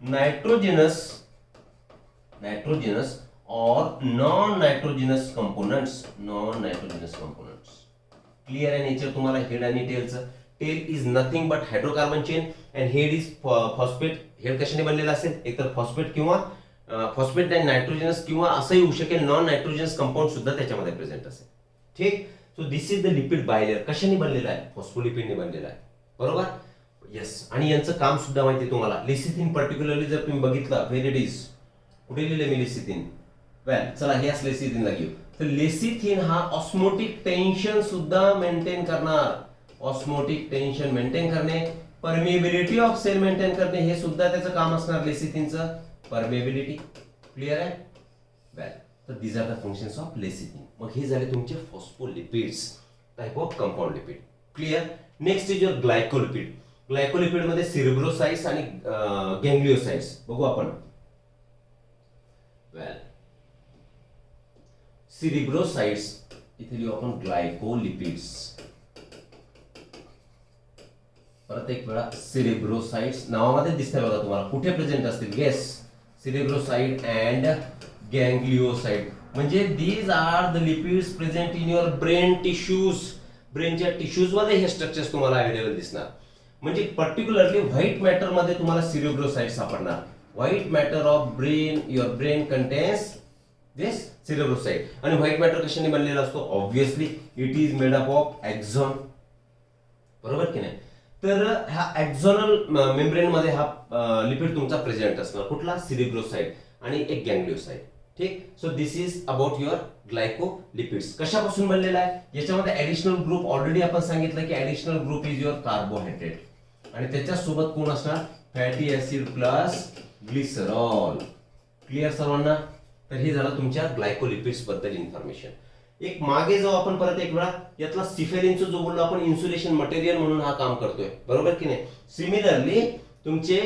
nitrogenous or non-nitrogenous components. Clear आहे नेचर तुम्हाला हेड आणि टेलचं? Tail is nothing but hydrocarbon chain and head is phosphate. Head कशाने बनलेला असेल? एकतर फॉस्फेट किंवा फॉस्फेट अँड नायट्रोजनस, किंवा असंही होऊ शकेल नॉन नायट्रोजनस कंपाऊंड सुद्धा त्याच्यामध्ये प्रेझेंट असेल. ठीक. So this is the lipid bilayer. कशाने बनलेला आहे? फॉस्फोलिपिडने बनलेला आहे. बरोबर? येस. आणि यांचं काम सुद्धा माहिती आहे तुम्हाला. लिसिथिन पर्टिक्युलरली जर तुम्ही बघितलं, व्हेर इट इज, कुठे लिहिले मी लिसिथिन? वेल, चला हे लेसिथिनला घेऊ. तर लेसिथिन हा ऑस्मोटिक टेन्शन सुद्धा मेंटेन करणार. ऑस्मोटिक टेन्शन मेंटेन करणे, परमिएबिलिटी ऑफ सेल मेंटेन करणे, हे सुद्धा त्याचं काम असणार लेसिथिनचं. परमिएबिलिटी. क्लिअर आहे? वेल, तर these are the functions of lecithin. मग हे झाले तुमचे phospholipids, type of compound lipid. Clear. Next is your glycolipid. Glycolipid मध्ये सिरिब्रोसाइट्स आणि गँग्लिओसाइट्स बघू आपण. वेल, सिरिब्रोसाइट्स इथे लिहू आपण ग्लायकोलिपिड्स. परत एक वेळा सिरिब्रोसाइट्स नावामध्ये दिसतंय बघा तुम्हाला. कुठे प्रेझेंट असतील? गेस. Cerebroside and ganglioside. म्हणजे these are the lipids present in your brain tissues. ब्रेनच्या टिश्यूज मध्ये हे स्ट्रक्चर्स तुम्हाला अवेलेबल दिसणार. म्हणजे पर्टिक्युलरली व्हाईट मॅटर मध्ये तुम्हाला सिरिब्रोसाइट सापडणार. White matter of brain, your brain contains this cerebroside. आणि व्हाईट मॅटर कशाने बनलेला असतो? Obviously it is made up of axon. बरोबर की नाही? तर हा एक्झॉनल मेम्ब्रेन मध्ये हा लिपिड तुमचा प्रेझेंट असणार. कुठला? सिरिब्रोसाइट आणि एक गँग्लिओसाइट. ठीक. So this is about your glycolipids. कशापासून बनलेला आहे? याच्यामध्ये ऍडिशनल ग्रुप ऑलरेडी आपण सांगितलं की additional group is your carbohydrate, आणि त्याच्यासोबत कोण असणार? Fatty acid plus glycerol. Clear सर्वांना? तर हे झालं तुमच्या ग्लायकोलिपिड्स बद्दल इन्फॉर्मेशन. एक मागे जाऊ आपण परत एक वेळा. यातला सिफेलिनचं जो बोललो आपण इन्सुलेशन मटेरियल म्हणून हा काम करतोय. बरोबर की नाही? सिमिलरली तुमचे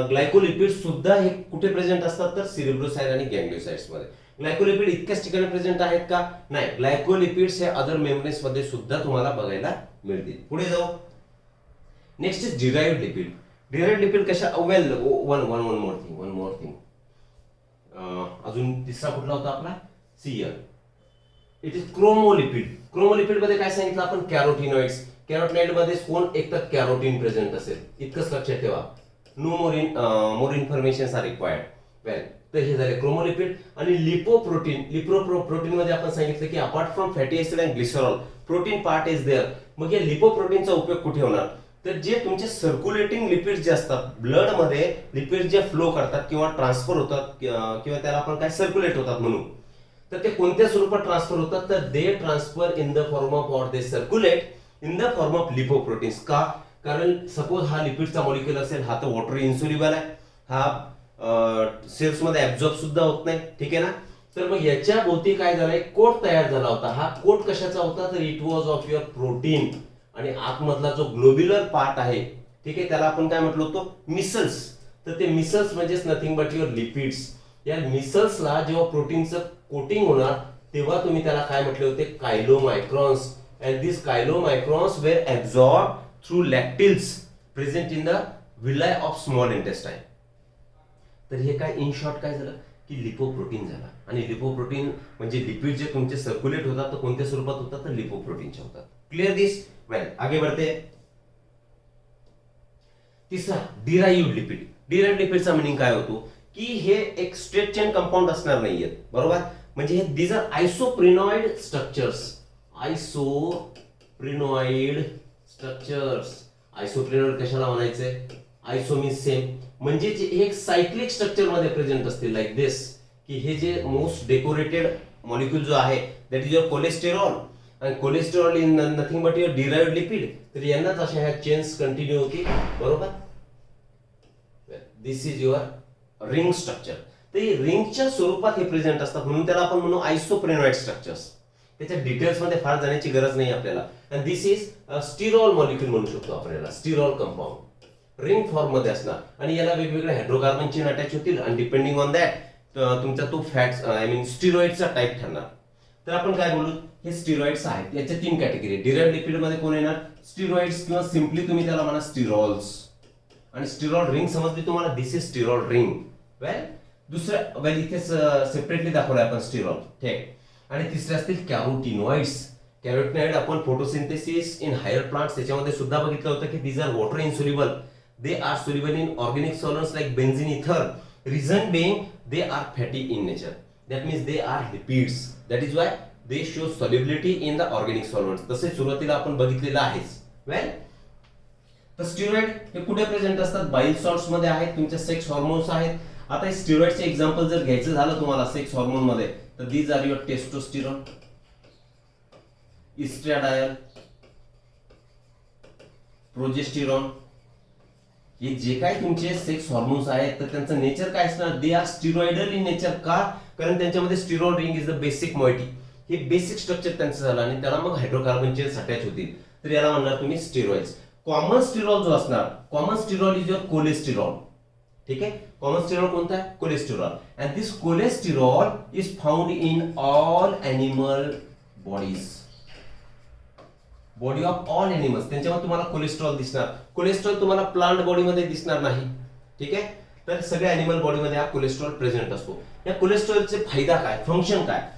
ग्लायकोलिपिड सुद्धा हे कुठे प्रेझेंट असतात? तर सिरिब्रोसाइट आणि गँग्लिओसाइट्स मध्ये. ग्लायकोलिपिड इतक्याच ठिकाणी प्रेझेंट आहेत का? नाही. ग्लायकोलिपिड्स हे अदर मेम्ब्रेन्स मध्ये सुद्धा तुम्हाला बघायला मिळतील. पुढे जाऊ. Next is derived lipid. Derived lipid कशा? Well, one more thing. अजून तिसरा कुठला होता आपला? CL. It is chromolipid. Chromolipid मध्ये काय सांगितलं आपण? कॅरोटिनॉइड्स. कॅरोटिनॉइड मध्ये कोण? एक तर कॅरोटीन प्रेझेंट असेल. इतकंच लक्षात ठेवा. No more information are required. Well, तर हे झाले क्रोमोलिपिड. आणि लिपोप्रोटीन. लिपोप्रोटीन मध्ये आपण सांगितलं की apart from fatty acid and glycerol protein part is there. मग या लिपोप्रोटीनचा उपयोग कुठे होणार? तर जे तुमचे सर्क्युलेटिंग लिपिड्स जे असतात, ब्लड मध्ये लिपिड जे फ्लो करतात किंवा ट्रान्सफर होतात किंवा त्याला आपण काय सर्क्युलेट होतात म्हणून, तर ते कोणत्या स्वरूपात ट्रान्सफर होतात? तर they transfer in the form of, or they circulate in the form of lipoproteins. का? कारण सपोज हा लिपिडचा मॉलिक्युल असेल, हा तर वॉटर इन्सोल्युबल आहे, हा सेल्स मध्ये ऍब्झॉर्ब सुद्धा होत नाही. ठीक आहे ना? तर मग याच्या भोवती काय झालंय? कोट तयार झाला होता. हा कोट कशाचा होता? तर it was of your protein. आणि आतमधला जो ग्लोब्युलर पार्ट आहे, ठीक आहे, त्याला आपण काय म्हटलं होतं? मिसल्स. तर ते मिसल्स म्हणजेच नथिंग बट युअर लिपिड्स. या मिसल्सला जेव्हा प्रोटीनचं कोटिंग होणार तेव्हा तुम्ही त्याला काय म्हटले होते? Chylomicrons. And this chylomicrons were absorb through lacteals present in the villi of small intestine. तर हे काय इन शॉर्ट काय झालं? की लिपोप्रोटीन झाला. आणि लिपोप्रोटीन म्हणजे लिपिड जे तुमचे सर्क्युलेट होतात तर कोणत्या स्वरूपात होतात तर लिपोप्रोटीनच्या होतात. क्लिअर दिस? वेल, आगे बढ़ते. तिसरा, डिराइव्ड लिपिड. डिराइव्ड लिपिडचा मिनिंग काय होतो की हे एक स्ट्रेट चेन कंपाऊंड असणार नाहीयेत, बरोबर. म्हणजे हे दीज आर आयसोप्रिनॉइड स्ट्रक्चर्स. आयसोप्रिनॉइड स्ट्रक्चर्स. आयसोप्रिनॉइड कशाला म्हणायचंय? आयसो मीन्स सेम, म्हणजे जे एक सायक्लिक स्ट्रक्चर मध्ये प्रेझेंट असते लाईक दिस, की हे जे मोस्ट डेकोरेटेड मॉलिक्यूल जो आहे दॅट इज युअर कोलेस्टेरॉल. आणि cholesterol in nothing but your derived lipid. तर यांनाच अशा ह्या चेन्स कंटिन्यू होती, बरोबर. दिस इज युअर रिंग स्ट्रक्चर. तर हे रिंगच्या स्वरूपात हे प्रेझेंट असतात, म्हणून त्याला आपण म्हणू आयसोप्रिनॉइड स्ट्रक्चर्स. त्याच्या डिटेल्स मध्ये फार जाण्याची गरज नाही आपल्याला. आणि दिस इज स्टिरॉल मॉलिक्यूल म्हणू शकतो आपण याला, स्टिरॉल कंपाऊंड रिंग फॉर्म मध्ये असणार. आणि याला वेगवेगळे हायड्रोकार्बन चेन अटॅच होतील आणि डिपेंडिंग ऑन दॅट तुमचा तो फॅट्स आय मीन स्टिरॉइडचा टाइप ठरणार. तर आपण काय बोलू, हे स्टिरॉइड्स आहेत. याच्या 3 कॅटेगरी. डिराइव्ड लिपिड मध्ये कोण येणार? स्टिरॉइड्स, किंवा सिम्पली तुम्ही त्याला म्हणा स्टिरॉल्स. आणि स्टिरॉल रिंग समजली तुम्हाला, दिस इज स्टिरॉल रिंग. वेल, दुसऱ्या वेल इथे सेपरेटली दाखवलं आपण स्टिरॉल, ठीक. आणि तिसरे असतील कॅरोटिनॉइड्स. कॅरोटिनॉइड आपण फोटोसिंथेसिस इन हायर प्लांट्स त्याच्यामध्ये सुद्धा बघितलं होतं की these are water insoluble. They are soluble in organic solvents like benzene, ether. Reason being they are fatty in nature. That means they are lipids. That is why they show solubility in the organic solvents. तसे सुरुवातीला आपण बघितलेलं आहेच. वेल, तर steroid हे कुठे present असतात? बाईल सॉल्ट्स मध्ये आहेत, तुमच्या सेक्स हॉर्मोन्स आहेत. आता हे स्टिरॉइडचे एक्झाम्पल जर घ्यायचं झालं तुम्हाला सेक्स हॉर्मोन मध्ये, तर these are your testosterone, estradiol, progesterone. हे जे काही तुमचे सेक्स हॉर्मोन्स आहेत तर त्यांचं नेचर काय असणार? They are steroidal in nature. का? कारण त्यांच्यामध्ये sterol ring is the basic moiety. हे बेसिक स्ट्रक्चर त्यांचं झालं आणि त्याला मग हायड्रोकार्बन चेन्स अटॅच होतील, तर याला म्हणणार तुम्ही स्टिरॉइड्स. कॉमन स्टिरॉल जो असणार, कॉमन स्टिरॉल इज युअर कोलेस्टेरॉल. ठीक आहे, कॉमन स्टिरॉल कोणता आहे? Cholesterol. And this cholesterol is found in all animal bodies. Body of all animals, त्यांच्यामध्ये तुम्हाला कोलेस्ट्रॉल दिसणार. कोलेस्ट्रॉल तुम्हाला प्लांट बॉडीमध्ये दिसणार नाही. ठीक आहे, तर सगळ्या एनिमल बॉडीमध्ये हा कोलेस्ट्रॉल प्रेझेंट असतो. या कोलेस्ट्रॉलचे फायदा काय, फंक्शन काय?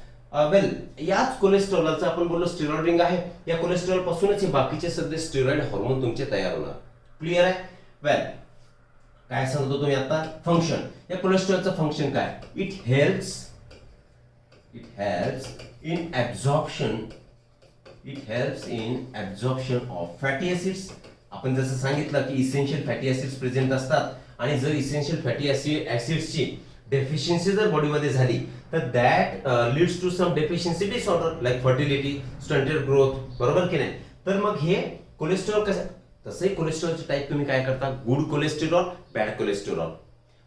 वेल, याच कोलेस्ट्रॉलचा आपण बोललो स्टिरॉइड रिंग आहे. या कोलेस्ट्रॉल पासूनच हे बाकीचे सगळे स्टिरॉइड हॉर्मोन तुमचे तयार होणार. क्लिअर आहे? वेल, काय सांगतो तुम्ही आता? फंक्शन. या कोलेस्ट्रॉलचं फंक्शन काय? It helps in absorption. It helps in absorption of fatty acids. आपण जसं सांगितलं की इसेन्शियल फॅटी ऍसिड्स प्रेझेंट असतात, आणि जर इसेन्शियल फॅटी ऍसिड्सची डेफिशियन्सी जर बॉडीमध्ये झाली तर that leads to some deficiency disorder like fertility, stunted growth, बरोबर की नाही? तर मग हे कोलेस्ट्रॉल कसं, तसंही कोलेस्ट्रॉलचे टाईप तुम्ही काय करता? Good cholesterol, bad cholesterol.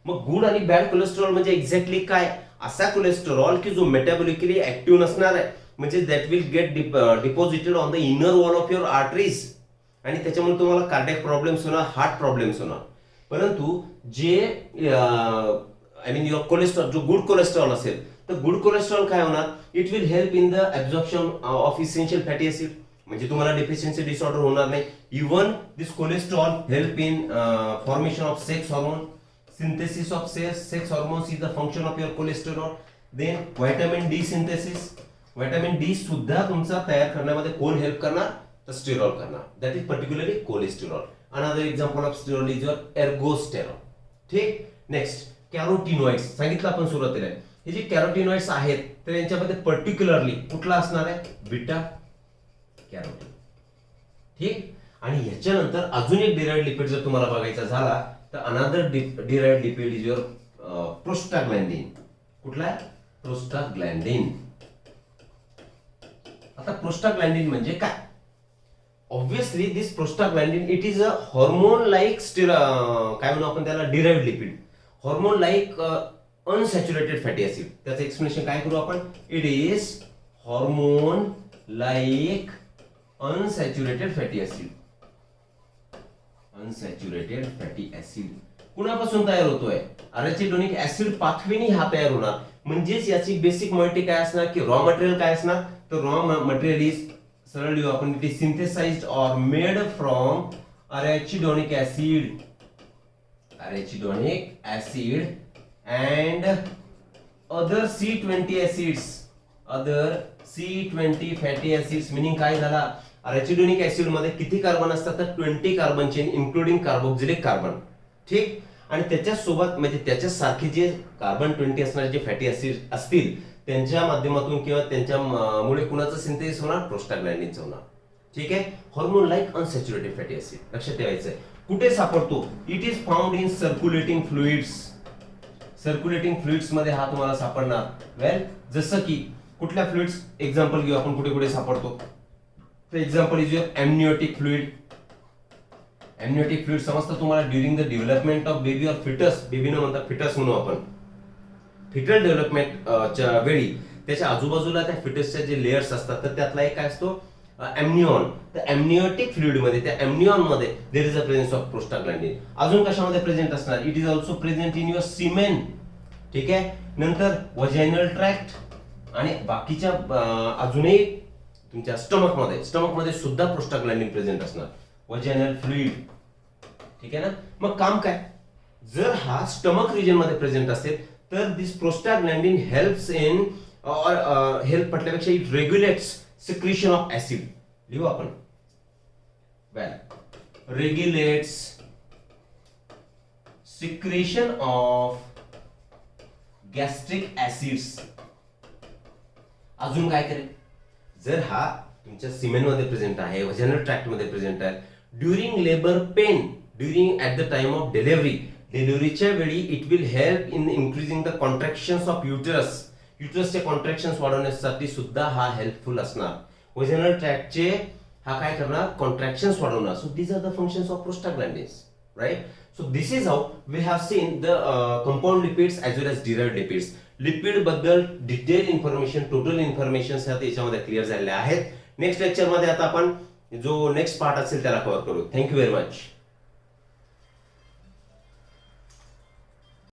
मग गुड आणि बॅड कोलेस्ट्रॉल म्हणजे एक्झॅक्टली काय? असा कोलेस्टेरॉल की जो मेटाबॉलिकली ऍक्टिव्ह नसणार आहे, म्हणजे that will get deposited on the inner wall of your arteries, आणि त्याच्यामुळे तुम्हाला कार्डियक प्रॉब्लेम्स होणार, हार्ट प्रॉब्लेम्स होणार. परंतु जे आय मीन युअर कोलेस्ट्रॉल, जो गुड कोलेस्ट्रॉल असेल, तर गुड कोलेस्ट्रॉल काय होणार? It will help in the absorption of essential fatty acid, म्हणजे तुम्हाला डेफिशियन्सी डिसऑर्डर होणार नाही. Even this cholesterol help in formation of sex hormone. Synthesis of sex hormones is the function of your cholesterol. Then vitamin D synthesis. Vitamin D सुद्धा तुमचा तयार करण्यामध्ये कोण help करणार? तर स्टिरॉल करणार. That is particularly cholesterol. Another example of sterol is your ergosterol. ठीक. Next, carotenoids सांगितलं आपण सुरुवातीला. हे जे कॅरोटिनॉइड्स आहेत तर यांच्यामध्ये पर्टिक्युलरली कुठला असणार आहे? Beta carotene. ठीक. आणि याच्यानंतर अजून एक डिराइव्ड लिपिड जर तुम्हाला बघायचा झाला तर another derived lipid is your prostaglandin. कुठला आहे? प्रोस्टाग्लॅन्डिन. आता प्रोस्टाग्लॅन्डिन म्हणजे काय? Obviously this prostaglandin it is a hormone like काय म्हणू आपण त्याला? Derived lipid. Hormone like unsaturated fatty acid. त्याचं एक्सप्लेनेशन काय करू आपण? It is hormone like unsaturated fatty acid. Unsaturated fatty acid कुणापासून तयार होतोय? अरेचिडोनिक ऍसिड पाथवेनी हा तयार होणार. म्हणजेच याची बेसिक मॉइटी काय असणार? की रॉ मटेरियल काय असणार? तर रॉ मटेरियल इज सरळ लिहू आपण, it is synthesized or made from arachidonic acid. Arachidonic acid and other C20 acids, other C20 fatty acids meaning काय झाला, रॅचिडोनिक ऍसिड मध्ये किती कार्बन असतात तर 20 carbon chain including carboxylic carbon. ठीक. आणि त्याच्या सोबत म्हणजे त्याच्या सारखे जे कार्बन 20 असणारे जे फॅटी ऍसिड असतील त्यांच्या माध्यमातून किंवा त्यांच्यामुळे कुणाचं सिंथेसिस होणार, प्रोस्टाग्लॅंडिनचं होणार. ठीक आहे. Hormone like unsaturated fatty acid लक्षात ठेवायचं आहे. कुठे सापडतो, it is found in circulating fluids. Circulating fluids मध्ये हा तुम्हाला सापडणार. वेल, जसं की कुठल्या फ्लुइड्स एक्झाम्पल घेऊ आपण, कुठे कुठे सापडतो. तर example is your amniotic fluid. Amniotic fluid समजतं तुम्हाला, during the development of baby or fetus, baby न म्हणता फिटस म्हणू आपण, फिटल डेव्हलपमेंट च्या वेळी त्याच्या आजूबाजूला त्या फिटसच्या जे लेयर्स असतात तर त्यातला एक काय असतो, एमनिऑन. तर एमनियोटिक फ्लुइड मध्ये, त्या एमनिऑन मध्ये there is a presence of prostaglandin. अजून कशामध्ये प्रेझेंट असणार, it is also present in your semen. ठीक आहे. नंतर वजायनल ट्रॅक्ट आणि बाकीच्या अजूनही तुमच्या स्टमक मध्ये सुद्धा प्रोस्टाग्लॅंडिन प्रेझेंट असणार, वजायनल फ्लुइड. ठीक आहे ना. मग काम काय, जर हा स्टमक रिजन मध्ये प्रेझेंट असेल तर this prostaglandin helps in, or help म्हटल्यापेक्षा it regulates secretion of acid. लिहू आपण. Well, regulates secretion of gastric acids. अजून काय करेल, जर हा तुमच्या सिमेन मध्ये प्रेझेंट आहे, व्हॅजिनल ट्रॅक्ट मध्ये प्रेझेंट आहे, during labour pain, during at the time of delivery, डिलिव्हरीच्या वेळी it will help in increasing the contractions of uterus. युटरसचे कॉन्ट्रॅक्शन्स वाढवण्यासाठी सुद्धा हा हेल्पफुल असणार. व्हॅजिनल ट्रॅक्टचे हा काय करणार, कॉन्ट्रॅक्शन्स वाढवणार. So these are the functions of prostaglandins, right. So this is how we have seen the compound lipids as well as derived lipids. Lipid बद्दल डिटेल इन्फॉर्मेशन, टोटल इन्फॉर्मेशन याच्यामध्ये क्लिअर झालेल्या आहेत. Next lecture मध्ये आता आपण जो next part असेल त्याला कव्हर करू. Thank you very much.